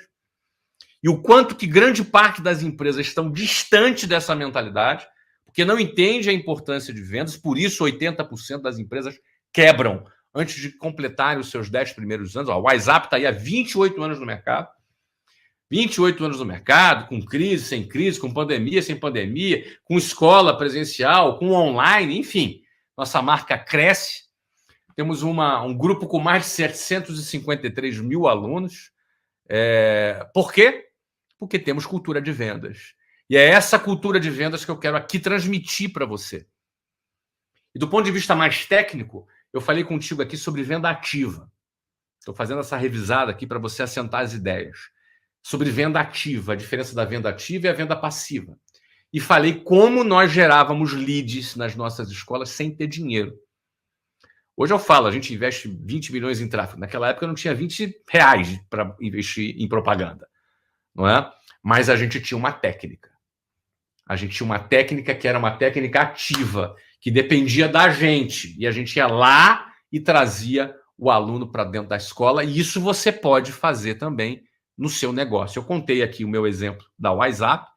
e o quanto que grande parte das empresas estão distantes dessa mentalidade, porque não entende a importância de vendas, por isso 80% das empresas quebram antes de completarem os seus 10 primeiros anos. O WhatsApp está aí há 28 anos no mercado. 28 anos no mercado, com crise, sem crise, com pandemia, sem pandemia, com escola presencial, com online, enfim. Nossa marca cresce. Temos um grupo com mais de 753 mil alunos. Por quê? Porque temos cultura de vendas. E é essa cultura de vendas que eu quero aqui transmitir para você. E do ponto de vista mais técnico, eu falei contigo aqui sobre venda ativa. Estou fazendo essa revisada aqui para você assentar as ideias. Sobre venda ativa, a diferença da venda ativa e a venda passiva. E falei como nós gerávamos leads nas nossas escolas sem ter dinheiro. Hoje eu falo, a gente investe 20 milhões em tráfego. Naquela época eu não tinha 20 reais para investir em propaganda. Não é? Mas a gente tinha uma técnica. A gente tinha uma técnica que era uma técnica ativa, que dependia da gente. E a gente ia lá e trazia o aluno para dentro da escola, e isso você pode fazer também no seu negócio. Eu contei aqui o meu exemplo da WhatsApp,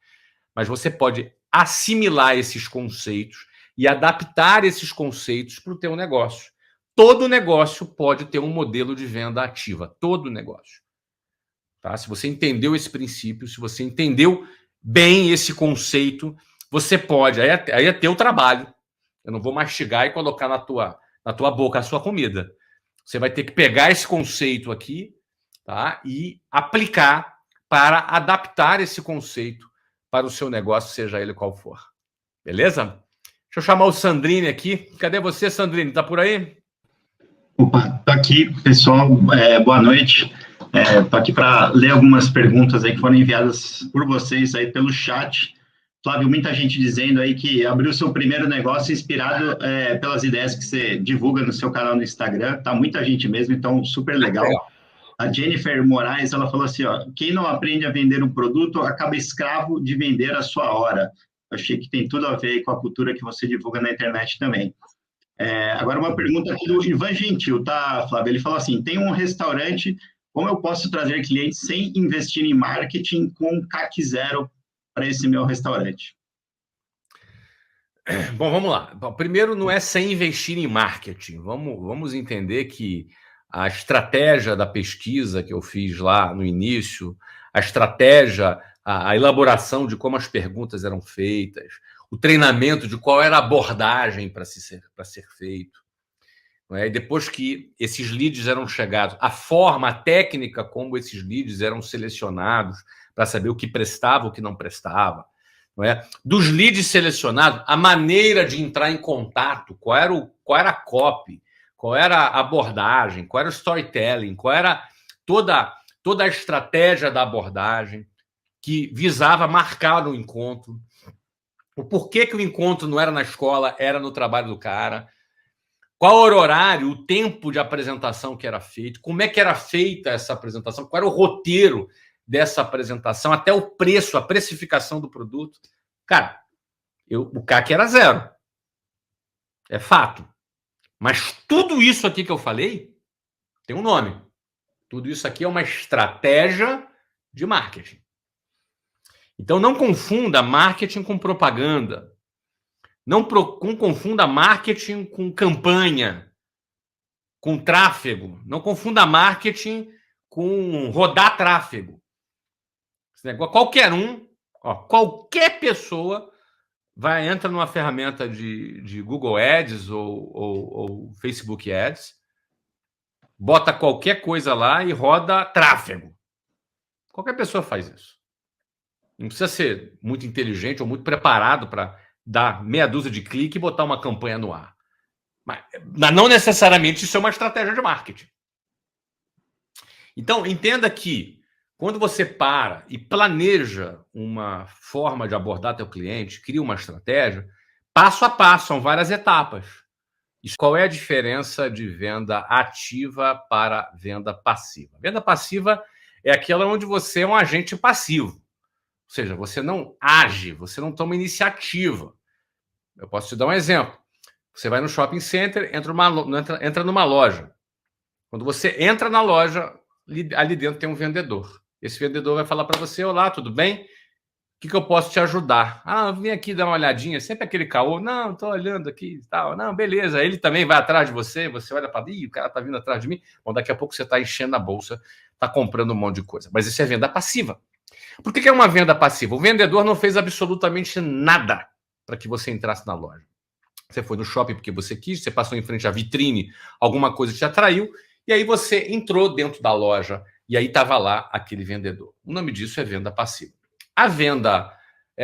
mas você pode assimilar esses conceitos e adaptar esses conceitos para o teu negócio. Todo negócio pode ter um modelo de venda ativa, todo negócio. Tá? Se você entendeu esse princípio, se você entendeu bem esse conceito, você pode, aí é teu trabalho. Eu não vou mastigar e colocar na tua boca a sua comida. Você vai ter que pegar esse conceito aqui, tá? E aplicar para adaptar esse conceito para o seu negócio, seja ele qual for. Beleza? Deixa eu chamar o Sandrine aqui. Cadê você, Sandrine? Tá por aí? Opa, tô aqui, pessoal. Boa noite. Tô aqui para ler algumas perguntas aí que foram enviadas por vocês aí pelo chat. Flávio, muita gente dizendo aí que abriu seu primeiro negócio inspirado pelas ideias que você divulga no seu canal no Instagram. Tá muita gente mesmo, então super legal. A Jennifer Moraes, ela falou assim, ó, quem não aprende a vender um produto acaba escravo de vender a sua hora. Eu achei que tem tudo a ver com a cultura que você divulga na internet também. Agora uma pergunta aqui do Ivan Gentil, tá, Flávio? Ele falou assim, tem um restaurante, como eu posso trazer clientes sem investir em marketing com CAC zero para esse meu restaurante? Bom, vamos lá. Primeiro, não é sem investir em marketing. Vamos entender que a estratégia da pesquisa que eu fiz lá no início, a estratégia, a elaboração de como as perguntas eram feitas, o treinamento de qual era a abordagem para ser feito. Não é? E depois que esses leads eram chegados, a forma, a técnica como esses leads eram selecionados para saber o que prestava, o que não prestava. Não é? Dos leads selecionados, a maneira de entrar em contato, qual era a copy, qual era a abordagem, qual era o storytelling, qual era toda a estratégia da abordagem que visava marcar o encontro, o porquê que o encontro não era na escola, era no trabalho do cara, qual era o horário, o tempo de apresentação que era feito, como é que era feita essa apresentação, qual era o roteiro dessa apresentação, até o preço, a precificação do produto. Cara, o CAC era zero. É fato. Mas tudo isso aqui que eu falei tem um nome. Tudo isso aqui é uma estratégia de marketing. Então, não confunda marketing com propaganda. Não confunda marketing com campanha, com tráfego. Não confunda marketing com rodar tráfego. Esse negócio, qualquer pessoa entra numa ferramenta de Google Ads ou Facebook Ads, bota qualquer coisa lá e roda tráfego. Qualquer pessoa faz isso. Não precisa ser muito inteligente ou muito preparado para dar meia dúzia de clique e botar uma campanha no ar. Mas não necessariamente isso é uma estratégia de marketing. Então, entenda que quando você para e planeja uma forma de abordar teu cliente, cria uma estratégia, passo a passo, são várias etapas. Qual é a diferença de venda ativa para venda passiva? Venda passiva é aquela onde você é um agente passivo. Ou seja, você não age, você não toma iniciativa. Eu posso te dar um exemplo. Você vai no shopping center, entra numa loja. Quando você entra na loja, ali dentro tem um vendedor. Esse vendedor vai falar para você, olá, tudo bem? O que eu posso te ajudar? Vem aqui dar uma olhadinha, sempre aquele caô. Não, estou olhando aqui e tal. Não, beleza. Ele também vai atrás de você, você olha para o cara está vindo atrás de mim. Bom, daqui a pouco você está enchendo a bolsa, está comprando um monte de coisa. Mas isso é venda passiva. Por que é uma venda passiva? O vendedor não fez absolutamente nada para que você entrasse na loja. Você foi no shopping porque você quis, você passou em frente à vitrine, alguma coisa te atraiu, e aí você entrou dentro da loja e aí estava lá aquele vendedor. O nome disso é venda passiva. A venda...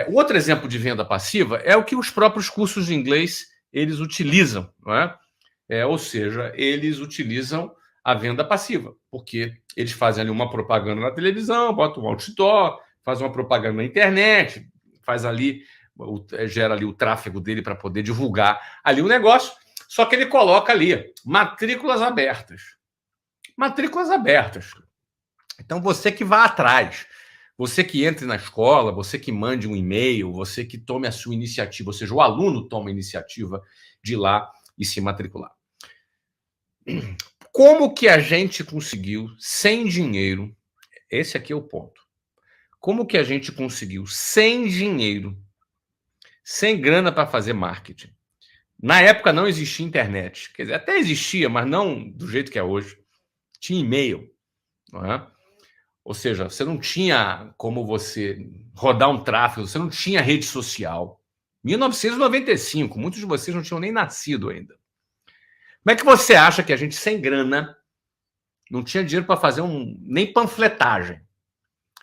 o outro exemplo de venda passiva é o que os próprios cursos de inglês eles utilizam, não é? Ou seja, eles utilizam a venda passiva, porque eles fazem ali uma propaganda na televisão, botam um outdoor, fazem uma propaganda na internet, gera ali o tráfego dele para poder divulgar ali o negócio, só que ele coloca ali matrículas abertas. Matrículas abertas. Então, você que vá atrás, você que entre na escola, você que mande um e-mail, você que tome a sua iniciativa, ou seja, o aluno toma a iniciativa de ir lá e se matricular. Como que a gente conseguiu, sem dinheiro, esse aqui é o ponto, como que a gente conseguiu, sem dinheiro, sem grana para fazer marketing? Na época não existia internet, quer dizer, até existia, mas não do jeito que é hoje. Tinha e-mail, não é? Ou seja, você não tinha como você rodar um tráfego, você não tinha rede social. 1995, muitos de vocês não tinham nem nascido ainda. Como é que você acha que a gente, sem grana, não tinha dinheiro para fazer nem panfletagem?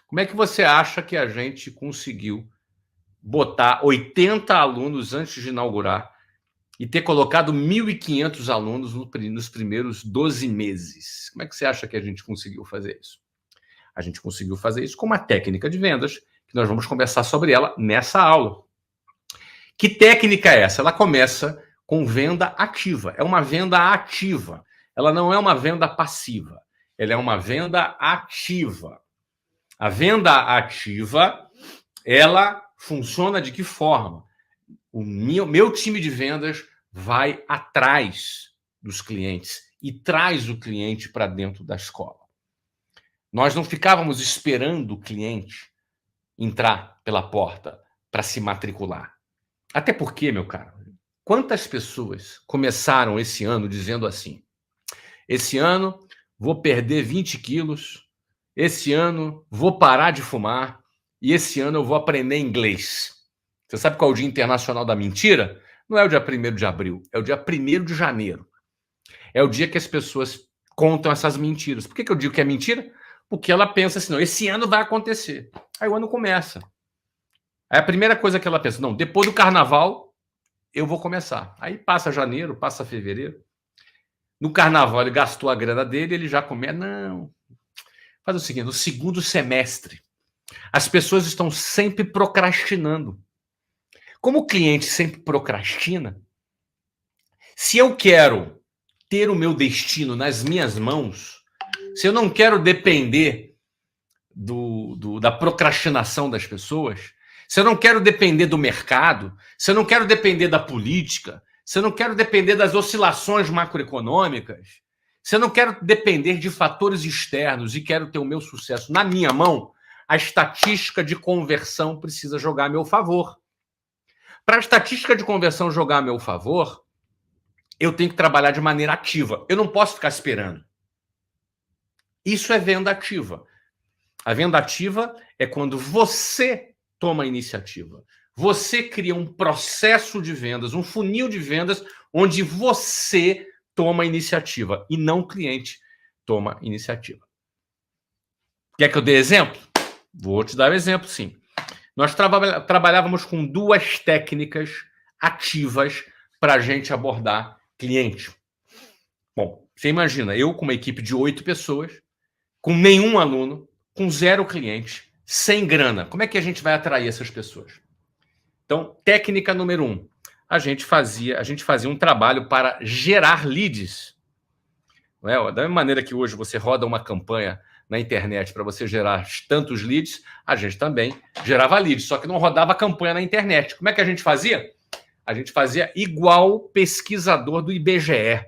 Como é que você acha que a gente conseguiu botar 80 alunos antes de inaugurar e ter colocado 1.500 alunos nos primeiros 12 meses? Como é que você acha que a gente conseguiu fazer isso? A gente conseguiu fazer isso com uma técnica de vendas, que nós vamos conversar sobre ela nessa aula. Que técnica é essa? Ela começa com venda ativa. É uma venda ativa. Ela não é uma venda passiva. Ela é uma venda ativa. A venda ativa, ela funciona de que forma? O meu time de vendas vai atrás dos clientes e traz o cliente para dentro da escola. Nós não ficávamos esperando o cliente entrar pela porta para se matricular. Até porque, meu caro, quantas pessoas começaram esse ano dizendo assim: esse ano vou perder 20 quilos, esse ano vou parar de fumar e esse ano eu vou aprender inglês. Você sabe qual é o Dia Internacional da Mentira? Não é o dia 1º de abril, é o dia 1º de janeiro. É o dia que as pessoas contam essas mentiras. Por que eu digo que é mentira? Porque ela pensa assim, não, esse ano vai acontecer. Aí o ano começa. Aí a primeira coisa que ela pensa, não, depois do carnaval eu vou começar. Aí passa janeiro, passa fevereiro. No carnaval ele gastou a grana dele, ele já começa, não. Faz o seguinte, no segundo semestre, as pessoas estão sempre procrastinando. Como o cliente sempre procrastina, se eu quero ter o meu destino nas minhas mãos, se eu não quero depender da procrastinação das pessoas, se eu não quero depender do mercado, se eu não quero depender da política, se eu não quero depender das oscilações macroeconômicas, se eu não quero depender de fatores externos e quero ter o meu sucesso na minha mão, a estatística de conversão precisa jogar a meu favor. Para a estatística de conversão jogar a meu favor, eu tenho que trabalhar de maneira ativa. Eu não posso ficar esperando. Isso é venda ativa. A venda ativa é quando você toma a iniciativa. Você cria um processo de vendas, um funil de vendas, onde você toma a iniciativa e não o cliente toma a iniciativa. Quer que eu dê exemplo? Vou te dar um exemplo, sim. Nós trabalhávamos com 2 técnicas ativas para a gente abordar cliente. Bom, você imagina, eu com uma equipe de 8 pessoas, com nenhum aluno, com 0 cliente, sem grana. Como é que a gente vai atrair essas pessoas? Então, técnica número 1. A gente fazia um trabalho para gerar leads. Não é? Da mesma maneira que hoje você roda uma campanha na internet para você gerar tantos leads, a gente também gerava leads, só que não rodava campanha na internet. Como é que a gente fazia? A gente fazia igual pesquisador do IBGE.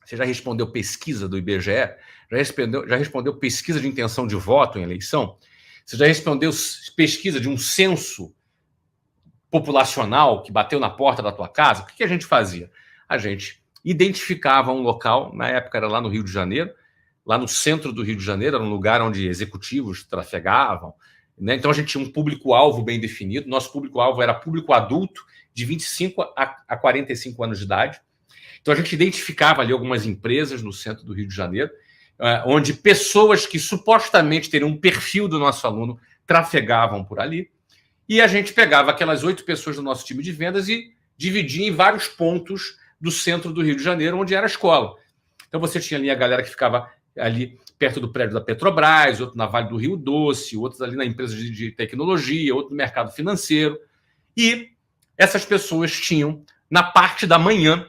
Você já respondeu pesquisa do IBGE? Já respondeu pesquisa de intenção de voto em eleição? Você já respondeu pesquisa de um censo populacional que bateu na porta da tua casa? O que a gente fazia? A gente identificava um local, na época era lá no Rio de Janeiro, lá no centro do Rio de Janeiro, era um lugar onde executivos trafegavam, né? Então a gente tinha um público-alvo bem definido. Nosso público-alvo era público adulto, de 25 a 45 anos de idade. Então a gente identificava ali algumas empresas no centro do Rio de Janeiro, onde pessoas que supostamente teriam um perfil do nosso aluno trafegavam por ali, e a gente pegava aquelas 8 pessoas do nosso time de vendas e dividia em vários pontos do centro do Rio de Janeiro, onde era a escola. Então você tinha ali a galera que ficava ali perto do prédio da Petrobras, outro na Vale do Rio Doce, outros ali na empresa de tecnologia, outro no mercado financeiro. E essas pessoas tinham, na parte da manhã,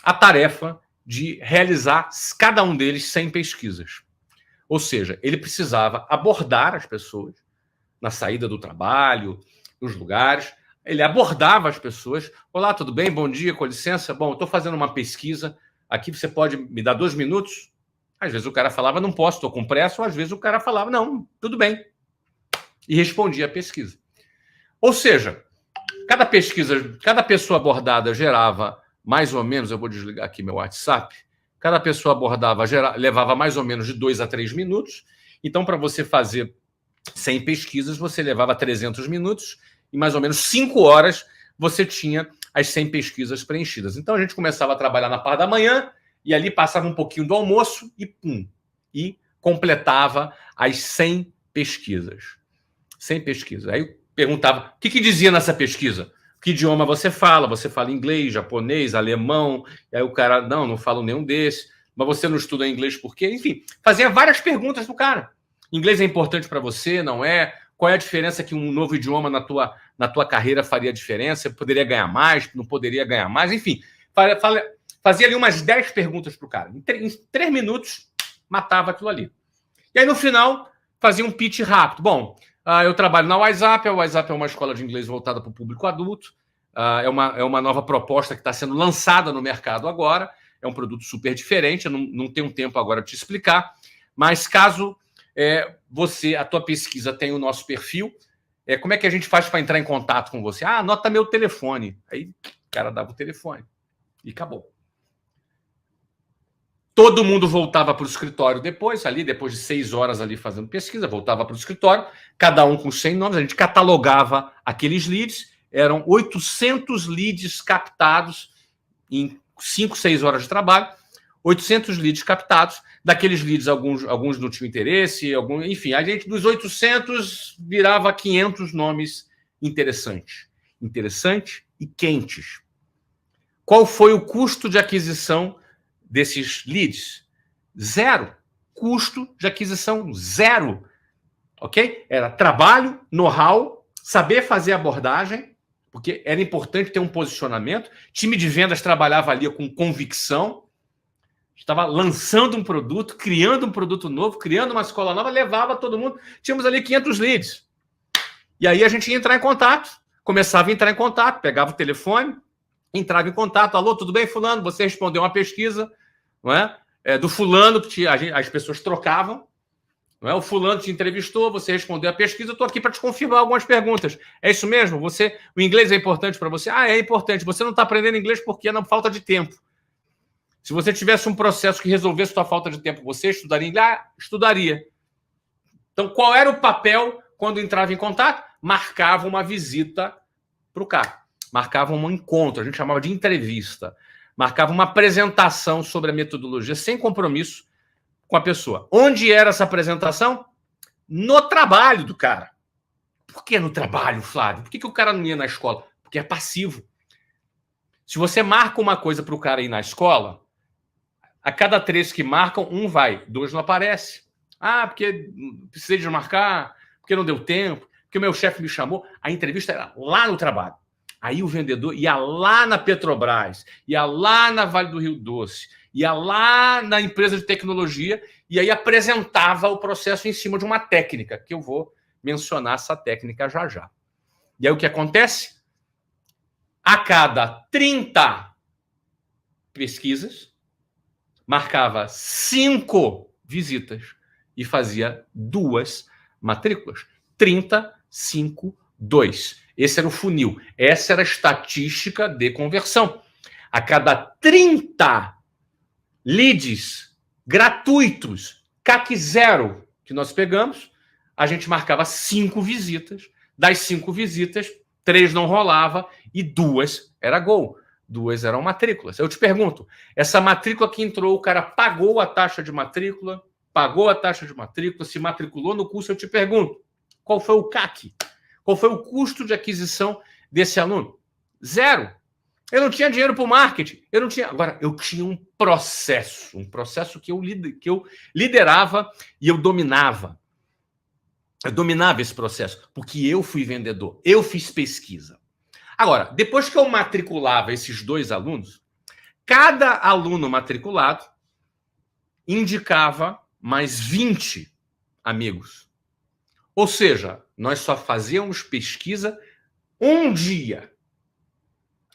a tarefa de realizar, cada um deles, 100 pesquisas. Ou seja, ele precisava abordar as pessoas na saída do trabalho, nos lugares. Ele abordava as pessoas. Olá, tudo bem? Bom dia, com licença. Bom, eu estou fazendo uma pesquisa aqui você pode me dar 2 minutos? Às vezes o cara falava, não posso, estou com pressa, ou às vezes o cara falava, não, tudo bem. E respondia a pesquisa. Ou seja, cada pessoa abordada gerava mais ou menos, eu vou desligar aqui meu WhatsApp, cada pessoa abordava levava mais ou menos de 2 a 3 minutos. Então, para você fazer 100 pesquisas, você levava 300 minutos e mais ou menos 5 horas você tinha as 100 pesquisas preenchidas. Então, a gente começava a trabalhar na parte da manhã e ali passava um pouquinho do almoço e pum, e completava as 100 pesquisas. 100 pesquisas. Aí eu perguntava, o que dizia nessa pesquisa? Que idioma você fala? Você fala inglês, japonês, alemão? E aí o cara, não falo nenhum desses. Mas você não estuda inglês por quê? Enfim, fazia várias perguntas pro cara. Inglês é importante para você, não é? Qual é a diferença que um novo idioma na tua carreira faria diferença? Você poderia ganhar mais, não poderia ganhar mais? Enfim, fazia ali umas 10 perguntas pro cara. Em 3 minutos, matava aquilo ali. E aí, no final, fazia um pitch rápido. Bom, eu trabalho na WhatsApp. A WhatsApp é uma escola de inglês voltada para o público adulto. É uma nova proposta que está sendo lançada no mercado agora. É um produto super diferente. Eu não tenho tempo agora de te explicar. Mas caso a tua pesquisa tenha o nosso perfil, como é que a gente faz para entrar em contato com você? Anota meu telefone. Aí o cara dava o telefone. E acabou. Todo mundo voltava para o escritório depois de 6 horas ali fazendo pesquisa, voltava para o escritório, cada um com 100 nomes, a gente catalogava aqueles leads, eram 800 leads captados em 5, 6 horas de trabalho, 800 leads captados, daqueles leads alguns não tinham interesse, enfim, a gente dos 800 virava 500 nomes interessantes e quentes. Qual foi o custo de aquisição desses leads? 0. Custo de aquisição 0. Ok? Era trabalho, know-how, saber fazer abordagem, porque era importante ter um posicionamento. Time de vendas trabalhava ali com convicção. Estava lançando um produto, criando um produto novo, criando uma escola nova, levava todo mundo. Tínhamos ali 500 leads. E aí a gente ia entrar em contato. Começava a entrar em contato, pegava o telefone, entrava em contato. Alô, tudo bem, fulano? Você respondeu uma pesquisa, não é? Do fulano, que as pessoas trocavam. Não é? O fulano te entrevistou, você respondeu a pesquisa, eu estou aqui para te confirmar algumas perguntas. É isso mesmo? O inglês é importante para você? É importante. Você não está aprendendo inglês porque é falta de tempo. Se você tivesse um processo que resolvesse sua falta de tempo, você estudaria inglês? Estudaria. Então, qual era o papel quando entrava em contato? Marcava uma visita para o cara. Marcava um encontro, a gente chamava de entrevista. Marcava uma apresentação sobre a metodologia, sem compromisso com a pessoa. Onde era essa apresentação? No trabalho do cara. Por que no trabalho, Flávio? Por que o cara não ia na escola? Porque é passivo. Se você marca uma coisa para o cara ir na escola, a cada 3 que marcam, 1 vai, 2 não aparece. Porque precisei desmarcar, porque não deu tempo, porque o meu chefe me chamou. A entrevista era lá no trabalho. Aí o vendedor ia lá na Petrobras, ia lá na Vale do Rio Doce, ia lá na empresa de tecnologia e aí apresentava o processo em cima de uma técnica, que eu vou mencionar essa técnica já já. E aí o que acontece? A cada 30 pesquisas, marcava 5 visitas e fazia 2 matrículas. 30, 5, 2. Esse era o funil. Essa era a estatística de conversão. A cada 30 leads gratuitos, CAC 0, que nós pegamos, a gente marcava 5 visitas. Das 5 visitas, 3 não rolava e 2 era gol. 2 eram matrículas. Eu te pergunto, essa matrícula que entrou, o cara pagou a taxa de matrícula, se matriculou no curso, eu te pergunto, qual foi o CAC? Qual foi o custo de aquisição desse aluno? 0. Eu não tinha dinheiro para o marketing. Agora, eu tinha um processo que eu liderava e eu dominava. Eu dominava esse processo, porque eu fui vendedor, eu fiz pesquisa. Agora, depois que eu matriculava esses 2 alunos, cada aluno matriculado indicava mais 20 amigos. Ou seja, nós só fazíamos pesquisa um dia.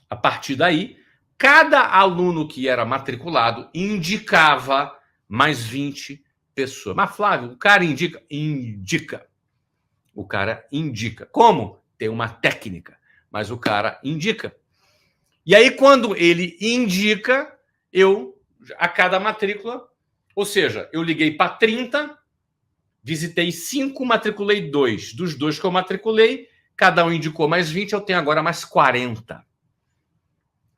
A partir daí, cada aluno que era matriculado indicava mais 20 pessoas. Mas, Flávio, o cara indica? Indica. O cara indica. Como? Tem uma técnica, mas o cara indica. E aí, quando ele indica, a cada matrícula, ou seja, eu liguei para 30, visitei 5, matriculei 2. Dos 2 que eu matriculei, cada um indicou mais 20, eu tenho agora mais 40.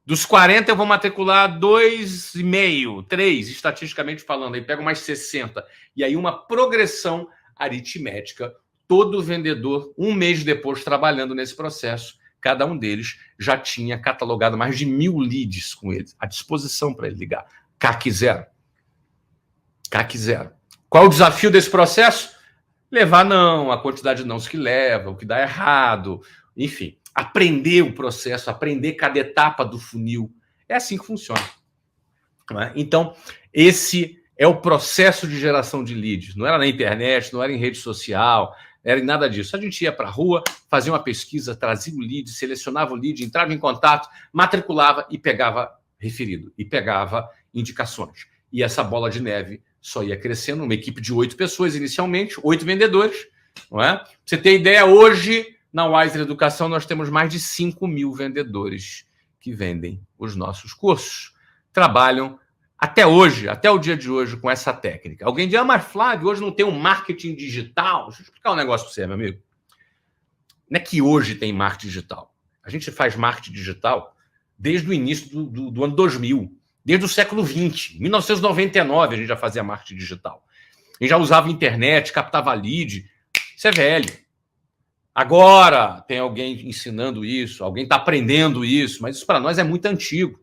Dos 40, eu vou matricular 2,5, 3, estatisticamente falando, aí pego mais 60. E aí uma progressão aritmética. Todo vendedor, um mês depois, trabalhando nesse processo, cada um deles já tinha catalogado mais de 1.000 leads com eles, à disposição para ele ligar. CAC zero. CAC zero. Qual o desafio desse processo? Levar não, a quantidade de nãos que leva, o que dá errado, enfim. Aprender o processo, aprender cada etapa do funil. É assim que funciona. Não é? Então, esse é o processo de geração de leads. Não era na internet, não era em rede social, não era em nada disso. A gente ia para a rua, fazia uma pesquisa, trazia o lead, selecionava o lead, entrava em contato, matriculava e pegava referido, e pegava indicações. E essa bola de neve só ia crescendo, uma equipe de 8 pessoas inicialmente, 8 vendedores. Não é? Pra você ter ideia, hoje, na Wiser Educação, nós temos mais de 5.000 vendedores que vendem os nossos cursos. Trabalham até hoje, até o dia de hoje, com essa técnica. Alguém diz, mas Flávio, hoje não tem um marketing digital? Deixa eu explicar um negócio para você, meu amigo. Não é que hoje tem marketing digital. A gente faz marketing digital desde o início do ano 2000, desde o século XX. Em 1999 a gente já fazia marketing digital. A gente já usava internet, captava lead. Isso é velho. Agora tem alguém ensinando isso, alguém está aprendendo isso, mas isso para nós é muito antigo.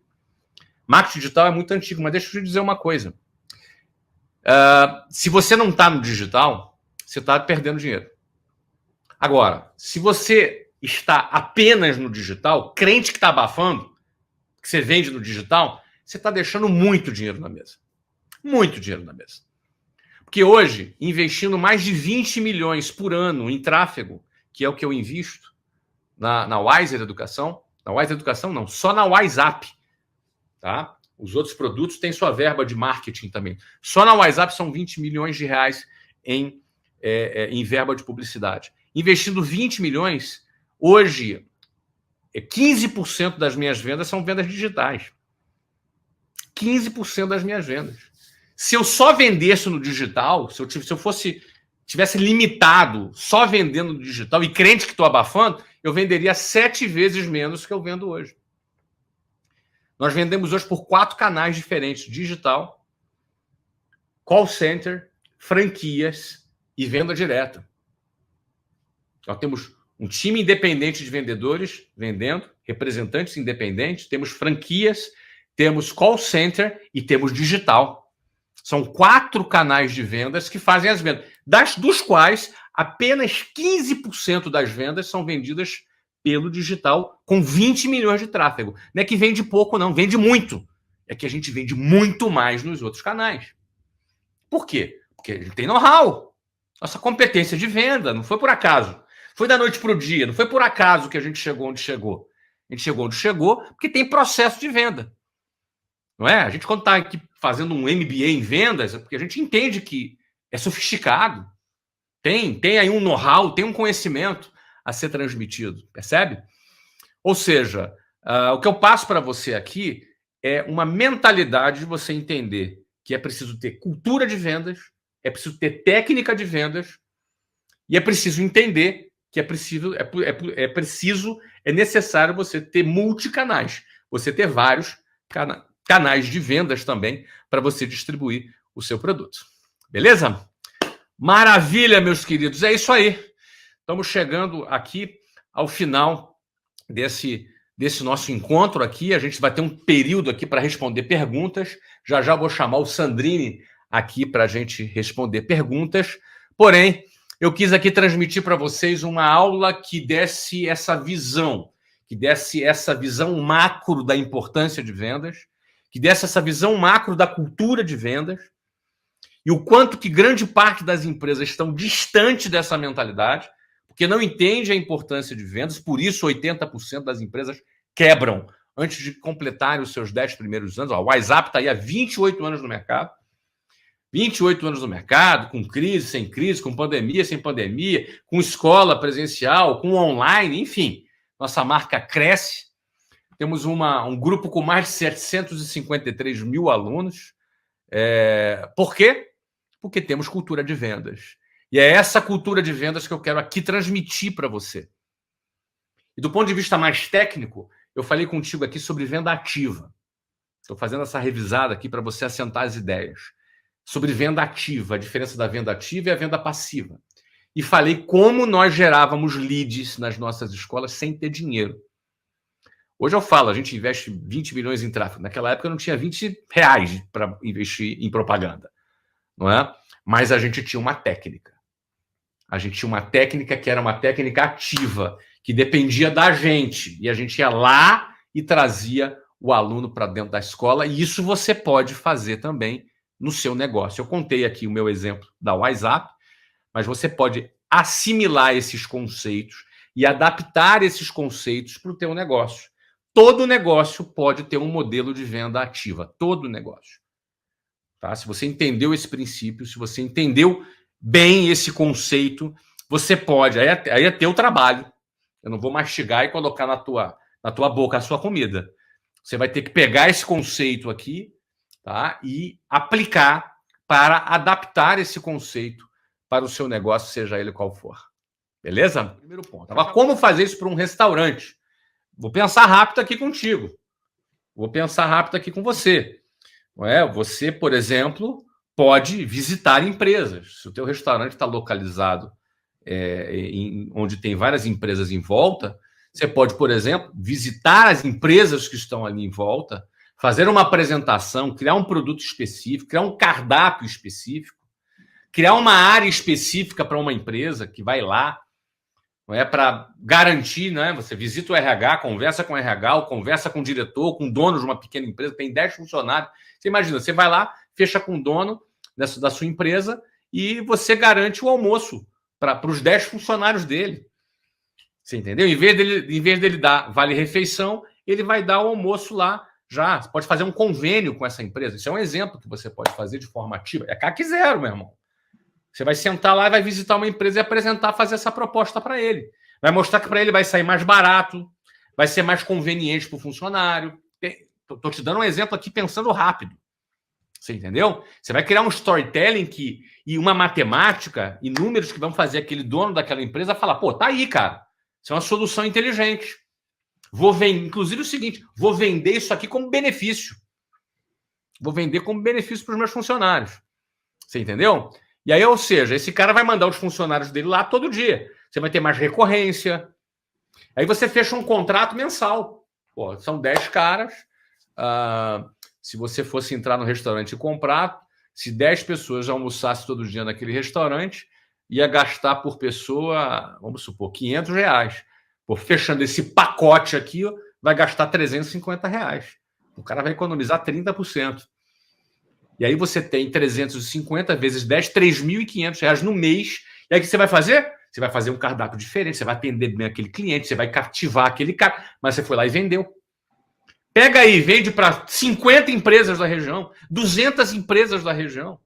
Marketing digital é muito antigo, mas deixa eu te dizer uma coisa. Se você não está no digital, você está perdendo dinheiro. Agora, se você está apenas no digital, crente que está abafando, que você vende no digital, você está deixando muito dinheiro na mesa. Muito dinheiro na mesa. Porque hoje, investindo mais de 20 milhões por ano em tráfego, que é o que eu invisto na Wiser Educação, na Wiser Educação não, só na WhatsApp. Tá? Os outros produtos têm sua verba de marketing também. Só na WhatsApp são 20 milhões de reais em verba de publicidade. Investindo 20 milhões, hoje, 15% das minhas vendas são vendas digitais. 15% das minhas vendas. Se eu só vendesse no digital, se eu tivesse limitado só vendendo no digital e crente que estou abafando, eu venderia 7 vezes menos que eu vendo hoje. Nós vendemos hoje por 4 canais diferentes: digital, call center, franquias e venda direta. Nós temos um time independente de vendedores vendendo, representantes independentes, temos franquias, temos call center e temos digital. São 4 canais de vendas que fazem as vendas, dos quais apenas 15% das vendas são vendidas pelo digital, com 20 milhões de tráfego. Não é que vende pouco, não, vende muito. É que a gente vende muito mais nos outros canais. Por quê? Porque a gente tem know-how. Nossa competência de venda não foi por acaso. Foi da noite para o dia, não foi por acaso que a gente chegou onde chegou. A gente chegou onde chegou porque tem processo de venda. Não é? A gente, quando está aqui fazendo um MBA em vendas, é porque a gente entende que é sofisticado. Tem aí um know-how, tem um conhecimento a ser transmitido, percebe? Ou seja, o que eu passo para você aqui é uma mentalidade de você entender que é preciso ter cultura de vendas, é preciso ter técnica de vendas e é preciso entender que é necessário você ter multicanais, você ter vários canais de vendas também para você distribuir o seu produto. Beleza? Maravilha, meus queridos. É isso aí. Estamos chegando aqui ao final desse nosso encontro aqui. A gente vai ter um período aqui para responder perguntas. Já vou chamar o Sandrini aqui para a gente responder perguntas. Porém, eu quis aqui transmitir para vocês uma aula que desse essa visão macro da importância de vendas, que desse essa visão macro da cultura de vendas e o quanto que grande parte das empresas estão distantes dessa mentalidade, porque não entende a importância de vendas, por isso 80% das empresas quebram, antes de completarem os seus 10 primeiros anos. Ó, o WhatsApp está aí há 28 anos no mercado. 28 anos no mercado, com crise, sem crise, com pandemia, sem pandemia, com escola presencial, com online, enfim. Nossa marca cresce. Temos um grupo com mais de 753 mil alunos. Por quê? Porque temos cultura de vendas. E é essa cultura de vendas que eu quero aqui transmitir para você. E do ponto de vista mais técnico, eu falei contigo aqui sobre venda ativa. Estou fazendo essa revisada aqui para você assentar as ideias. Sobre venda ativa, a diferença da venda ativa e a venda passiva. E falei como nós gerávamos leads nas nossas escolas sem ter dinheiro. Hoje eu falo, a gente investe 20 milhões em tráfego. Naquela época eu não tinha 20 reais para investir em propaganda. Não é? Mas a gente tinha uma técnica. A gente tinha uma técnica que era uma técnica ativa, que dependia da gente. E a gente ia lá e trazia o aluno para dentro da escola. E isso você pode fazer também no seu negócio. Eu contei aqui o meu exemplo da WhatsApp, mas você pode assimilar esses conceitos e adaptar esses conceitos para o teu negócio. Todo negócio pode ter um modelo de venda ativa. Todo negócio. Tá? Se você entendeu esse princípio, se você entendeu bem esse conceito, você pode. Aí é teu trabalho. Eu não vou mastigar e colocar na tua boca a sua comida. Você vai ter que pegar esse conceito aqui, tá? E aplicar para adaptar esse conceito para o seu negócio, seja ele qual for. Beleza? Primeiro ponto. Agora, como fazer isso para um restaurante? Vou pensar rápido aqui contigo. Vou pensar rápido aqui com você. Você, por exemplo, pode visitar empresas. Se o teu restaurante está localizado onde tem várias empresas em volta, você pode, por exemplo, visitar as empresas que estão ali em volta, fazer uma apresentação, criar um produto específico, criar um cardápio específico, criar uma área específica para uma empresa que vai lá, para garantir, você visita o RH, conversa com o RH, ou conversa com o diretor, com o dono de uma pequena empresa, tem 10 funcionários. Você imagina, você vai lá, fecha com o dono da sua empresa e você garante o almoço para os 10 funcionários dele. Você entendeu? Em vez dele dar vale-refeição, ele vai dar o almoço lá já. Você pode fazer um convênio com essa empresa. Isso é um exemplo que você pode fazer de forma ativa. É CAC zero, meu irmão. Você vai sentar lá, vai visitar uma empresa e apresentar, fazer essa proposta para ele. Vai mostrar que para ele vai sair mais barato, vai ser mais conveniente para o funcionário. Estou te dando um exemplo aqui pensando rápido. Você entendeu? Você vai criar um storytelling e uma matemática e números que vão fazer aquele dono daquela empresa falar, pô, tá aí, cara. Isso é uma solução inteligente. Inclusive o seguinte, vou vender isso aqui como benefício. Vou vender como benefício para os meus funcionários. Você entendeu? E aí, ou seja, esse cara vai mandar os funcionários dele lá todo dia. Você vai ter mais recorrência. Aí você fecha um contrato mensal. Pô, são 10 caras. Se você fosse entrar no restaurante e comprar, se 10 pessoas almoçassem todo dia naquele restaurante, ia gastar por pessoa, vamos supor, 500 reais. Por fechando esse pacote aqui, vai gastar 350 reais. O cara vai economizar 30%. E aí você tem 350 vezes 10, 3.500 reais no mês. E aí o que você vai fazer? Você vai fazer um cardápio diferente, você vai atender bem aquele cliente, você vai cativar aquele cara, mas você foi lá e vendeu. Pega aí, vende para 50 empresas da região, 200 empresas da região.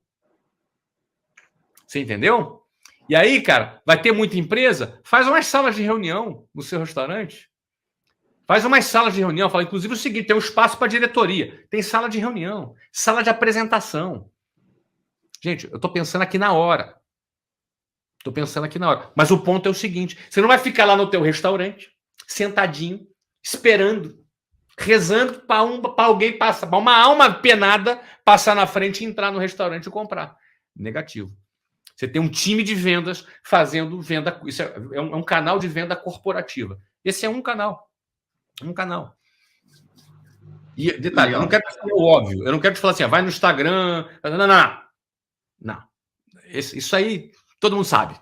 Você entendeu? E aí, cara, vai ter muita empresa? Faz umas salas de reunião no seu restaurante. Faz umas salas de reunião. Fala, inclusive, o seguinte, tem um espaço para diretoria. Tem sala de reunião, sala de apresentação. Gente, eu estou pensando aqui na hora. Mas o ponto é o seguinte, você não vai ficar lá no teu restaurante, sentadinho, esperando, rezando para alguém passar, para uma alma penada passar na frente e entrar no restaurante e comprar. Negativo. Você tem um time de vendas fazendo venda. Isso é um canal de venda corporativa. Esse é um canal. E detalhe, eu não quero te falar o óbvio. Eu não quero te falar assim, vai no Instagram. Não. Isso aí todo mundo sabe.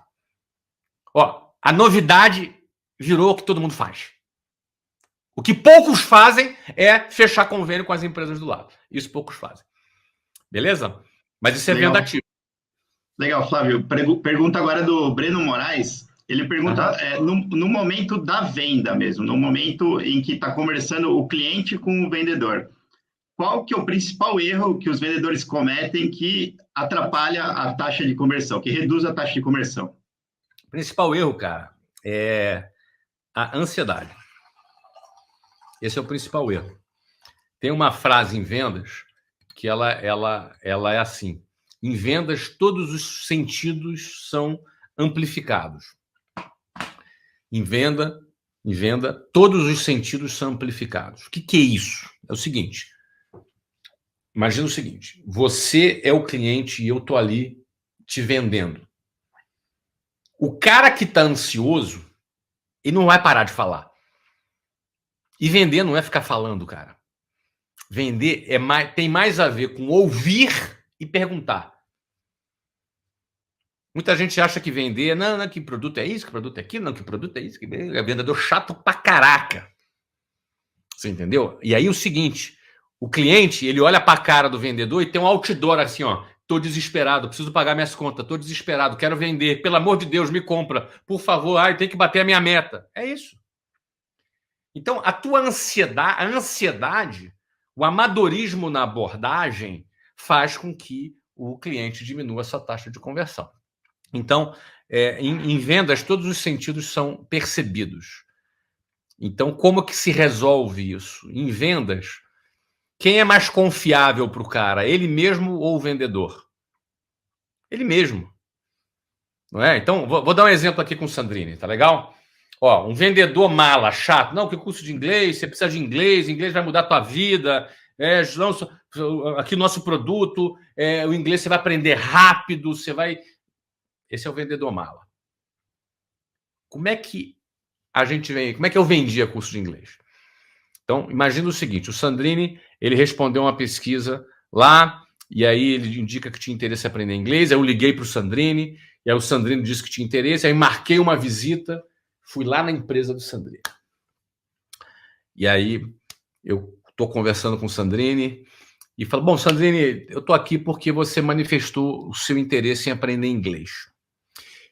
Ó, a novidade virou o que todo mundo faz. O que poucos fazem é fechar convênio com as empresas do lado. Isso poucos fazem. Beleza? Mas isso é venda ativa. Legal, Flávio. Pergunta agora do Breno Moraes. Ele pergunta no momento da venda mesmo, no momento em que está conversando o cliente com o vendedor. Qual que é o principal erro que os vendedores cometem que atrapalha a taxa de conversão, que reduz a taxa de conversão? O principal erro, cara, é a ansiedade. Esse é o principal erro. Tem uma frase em vendas que ela é assim: em vendas, todos os sentidos são amplificados. Em venda, todos os sentidos são amplificados. O que é isso? É o seguinte: imagina o seguinte, você é o cliente e eu tô ali te vendendo. O cara que tá ansioso, ele não vai parar de falar. E vender não é ficar falando, cara. Vender tem mais a ver com ouvir e perguntar. Muita gente acha que vender, não, que produto é isso, que produto é aquilo, não, que produto é isso, que é vendedor chato pra caraca. Você entendeu? E aí o seguinte, o cliente, ele olha pra cara do vendedor e tem um outdoor assim, ó, tô desesperado, preciso pagar minhas contas, tô desesperado, quero vender, pelo amor de Deus, me compra, por favor, tem que bater a minha meta. É isso. Então, a tua ansiedade, o amadorismo na abordagem faz com que o cliente diminua a sua taxa de conversão. Então, em vendas, todos os sentidos são percebidos. Então, como que se resolve isso? Em vendas, quem é mais confiável para o cara? Ele mesmo ou o vendedor? Ele mesmo. Não é? Então, vou dar um exemplo aqui com o Sandrini, tá legal? Ó, um vendedor mala, chato. Não, que curso de inglês, você precisa de inglês vai mudar a tua vida. Aqui o nosso produto, o inglês você vai aprender rápido, você vai... Esse é o vendedor mala. Como é que eu vendia curso de inglês? Então, imagina o seguinte, o Sandrini, ele respondeu uma pesquisa lá, e aí ele indica que tinha interesse em aprender inglês, aí eu liguei para o Sandrini, e aí o Sandrini disse que tinha interesse, aí marquei uma visita, fui lá na empresa do Sandrini. E aí eu estou conversando com o Sandrini e falo, bom, Sandrini, eu estou aqui porque você manifestou o seu interesse em aprender inglês.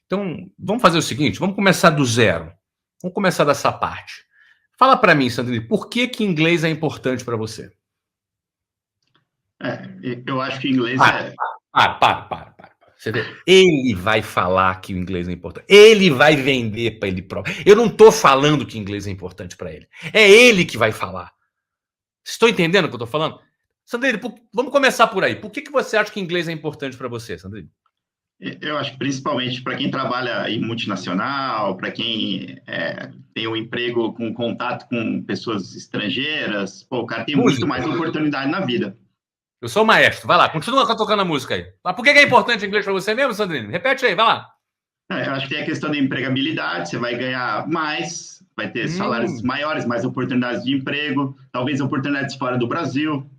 Então, vamos fazer o seguinte, vamos começar do zero. Vamos começar dessa parte. Fala para mim, Sandrini, por que inglês é importante para você? Eu acho que inglês Para. Você vê, ele vai falar que o inglês é importante. Ele vai vender para ele próprio. Eu não estou falando que inglês é importante para ele. É ele que vai falar. Estou entendendo o que eu estou falando? Sandrini, vamos começar por aí. Por que você acha que inglês é importante para você, Sandrini? Eu acho que principalmente para quem trabalha em multinacional, para quem tem um emprego com contato com pessoas estrangeiras, o cara tem muito mais oportunidade na vida. Eu sou o maestro, vai lá, continua tocando a música aí. Mas por que é importante o inglês para você mesmo, Sandrini? Repete aí, vai lá. Eu acho que tem a questão da empregabilidade, você vai ganhar mais, vai ter salários maiores, mais oportunidades de emprego, talvez oportunidades fora do Brasil.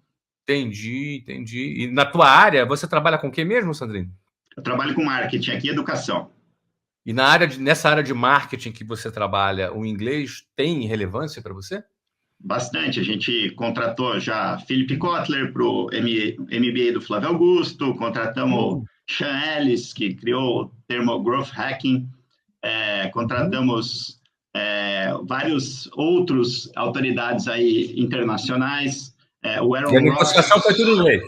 Entendi. E na tua área, você trabalha com o que mesmo, Sandrini? Eu trabalho com marketing aqui e educação. E nessa área de marketing que você trabalha, o inglês tem relevância para você? Bastante. A gente contratou já Philip Kotler para o MBA do Flávio Augusto, contratamos Sean Ellis, que criou o termo Growth Hacking, contratamos vários outros autoridades aí internacionais. O Aaron e a negociação foi tudo em inglês.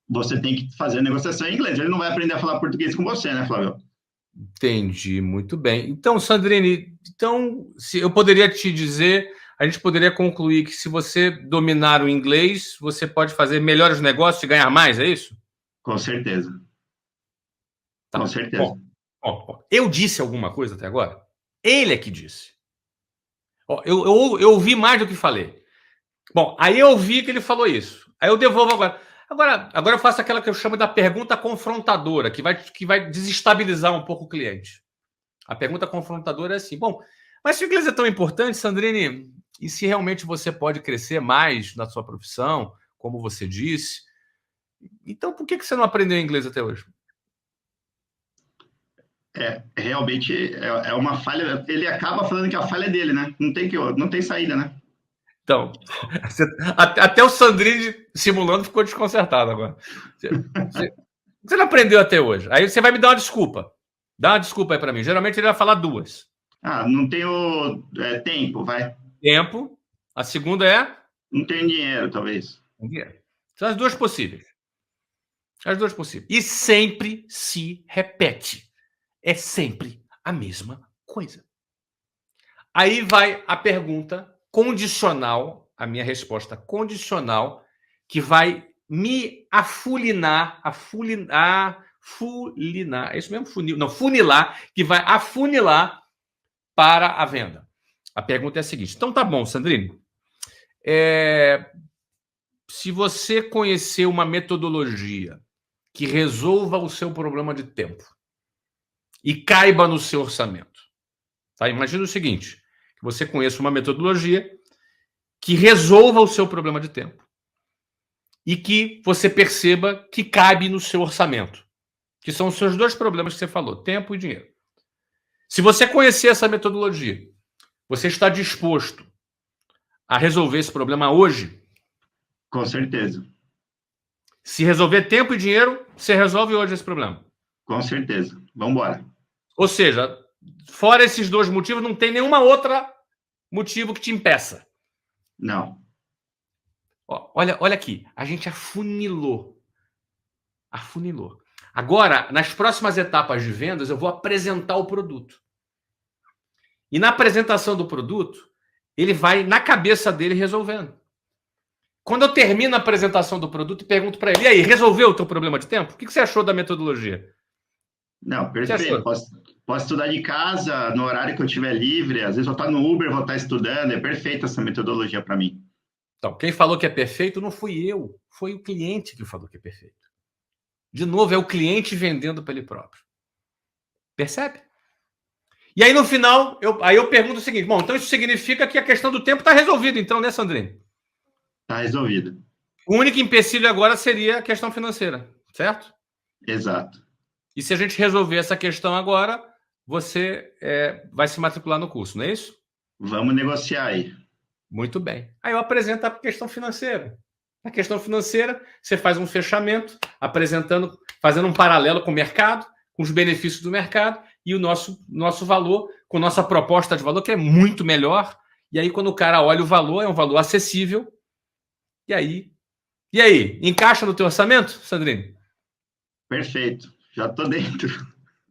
Você tem que fazer a negociação em inglês. Ele não vai aprender a falar português com você, né, Flávio? Entendi, muito bem. Então, Sandrini, se eu poderia te dizer, a gente poderia concluir que se você dominar o inglês, você pode fazer melhores negócios e ganhar mais, é isso? Com certeza. Tá. Com certeza. Bom, eu disse alguma coisa até agora? Ele é que disse. Eu ouvi mais do que falei. Bom, aí eu ouvi que ele falou isso. Aí eu devolvo agora. Agora eu faço aquela que eu chamo da pergunta confrontadora, que vai desestabilizar um pouco o cliente. A pergunta confrontadora é assim, bom, mas se o inglês é tão importante, Sandrini, e se realmente você pode crescer mais na sua profissão, como você disse, então por que você não aprendeu inglês até hoje? Realmente é uma falha. Ele acaba falando que a falha é dele, né? Não tem saída, né? Então, até o Sandrini simulando ficou desconcertado agora. Você não aprendeu até hoje. Aí você vai me dar uma desculpa. Dá uma desculpa aí para mim. Geralmente ele vai falar duas. Não tenho tempo, vai. Tempo. A segunda é? Não tenho dinheiro, talvez. Dinheiro. São as duas possíveis. As duas possíveis. E sempre se repete. É sempre a mesma coisa. Aí vai a pergunta condicional, a minha resposta condicional, que vai me afunilar, é isso mesmo? Funilar, que vai afunilar para a venda. A pergunta é a seguinte. Então tá bom, Sandrine. Se você conhecer uma metodologia que resolva o seu problema de tempo e caiba no seu orçamento, tá? Imagina o seguinte, que você conheça uma metodologia que resolva o seu problema de tempo e que você perceba que cabe no seu orçamento, que são os seus dois problemas que você falou, tempo e dinheiro. Se você conhecer essa metodologia, você está disposto a resolver esse problema hoje? Com certeza. Se resolver tempo e dinheiro, você resolve hoje esse problema? Com certeza. Vamos embora. Ou seja, fora esses dois motivos, não tem nenhuma outra motivo que te impeça. Não. Olha aqui, a gente afunilou. Afunilou. Agora, nas próximas etapas de vendas, eu vou apresentar o produto. E na apresentação do produto, ele vai, na cabeça dele, resolvendo. Quando eu termino a apresentação do produto e pergunto para ele, e aí, resolveu o teu problema de tempo? O que você achou da metodologia? Não, perfeito. Posso estudar de casa, no horário que eu estiver livre. Às vezes eu estou no Uber, vou estar estudando. É perfeita essa metodologia para mim. Então, quem falou que é perfeito não fui eu. Foi o cliente que falou que é perfeito. De novo, é o cliente vendendo para ele próprio. Percebe? E aí, no final, eu pergunto o seguinte, bom, então isso significa que a questão do tempo está resolvida, então, né, Sandrine? Está resolvida. O único empecilho agora seria a questão financeira, certo? Exato. E se a gente resolver essa questão agora, você vai se matricular no curso, não é isso? Vamos negociar aí. Muito bem. Aí eu apresento a questão financeira. Na questão financeira, você faz um fechamento, fazendo um paralelo com o mercado, com os benefícios do mercado e o nosso valor, com nossa proposta de valor, que é muito melhor. E aí, quando o cara olha o valor, é um valor acessível. E aí, encaixa no teu orçamento, Sandrine? Perfeito. Já estou dentro.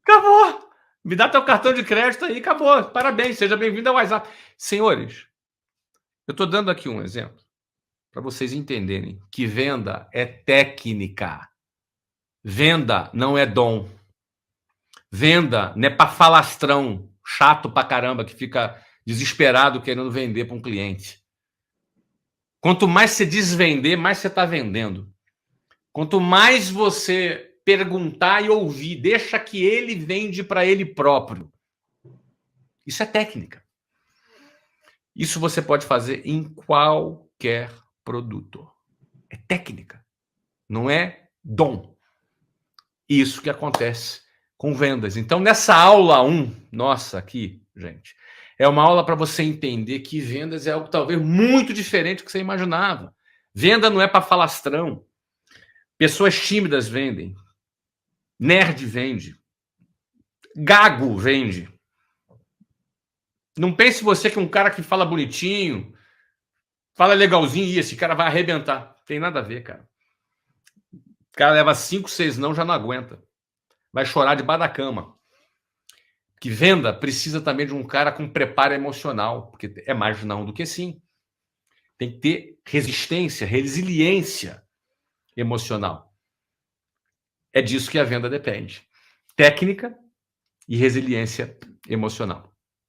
Acabou. Me dá teu cartão de crédito aí, acabou. Parabéns, seja bem-vindo ao WhatsApp. Senhores, eu estou dando aqui um exemplo para vocês entenderem que venda é técnica. Venda não é dom. Venda não é para falastrão chato pra caramba que fica desesperado querendo vender para um cliente. Quanto mais você desvender, mais você está vendendo. Quanto mais você perguntar e ouvir, deixa que ele vende para ele próprio. Isso é técnica. Isso você pode fazer em qualquer produto. É técnica. Não é dom. Isso que acontece com vendas. Então, nessa aula 1, nossa, aqui, gente, é uma aula para você entender que vendas é algo talvez muito diferente do que você imaginava. Venda não é para falastrão. Pessoas tímidas vendem. Nerd vende. Gago vende. Não pense você que um cara que fala bonitinho, fala legalzinho, e esse cara vai arrebentar. Tem nada a ver, cara. O cara leva 5, 6 não, já não aguenta. Vai chorar debaixo da cama. Que venda precisa também de um cara com preparo emocional, porque é mais não do que sim. Tem que ter resistência, resiliência emocional. É disso que a venda depende. Técnica e resiliência emocional.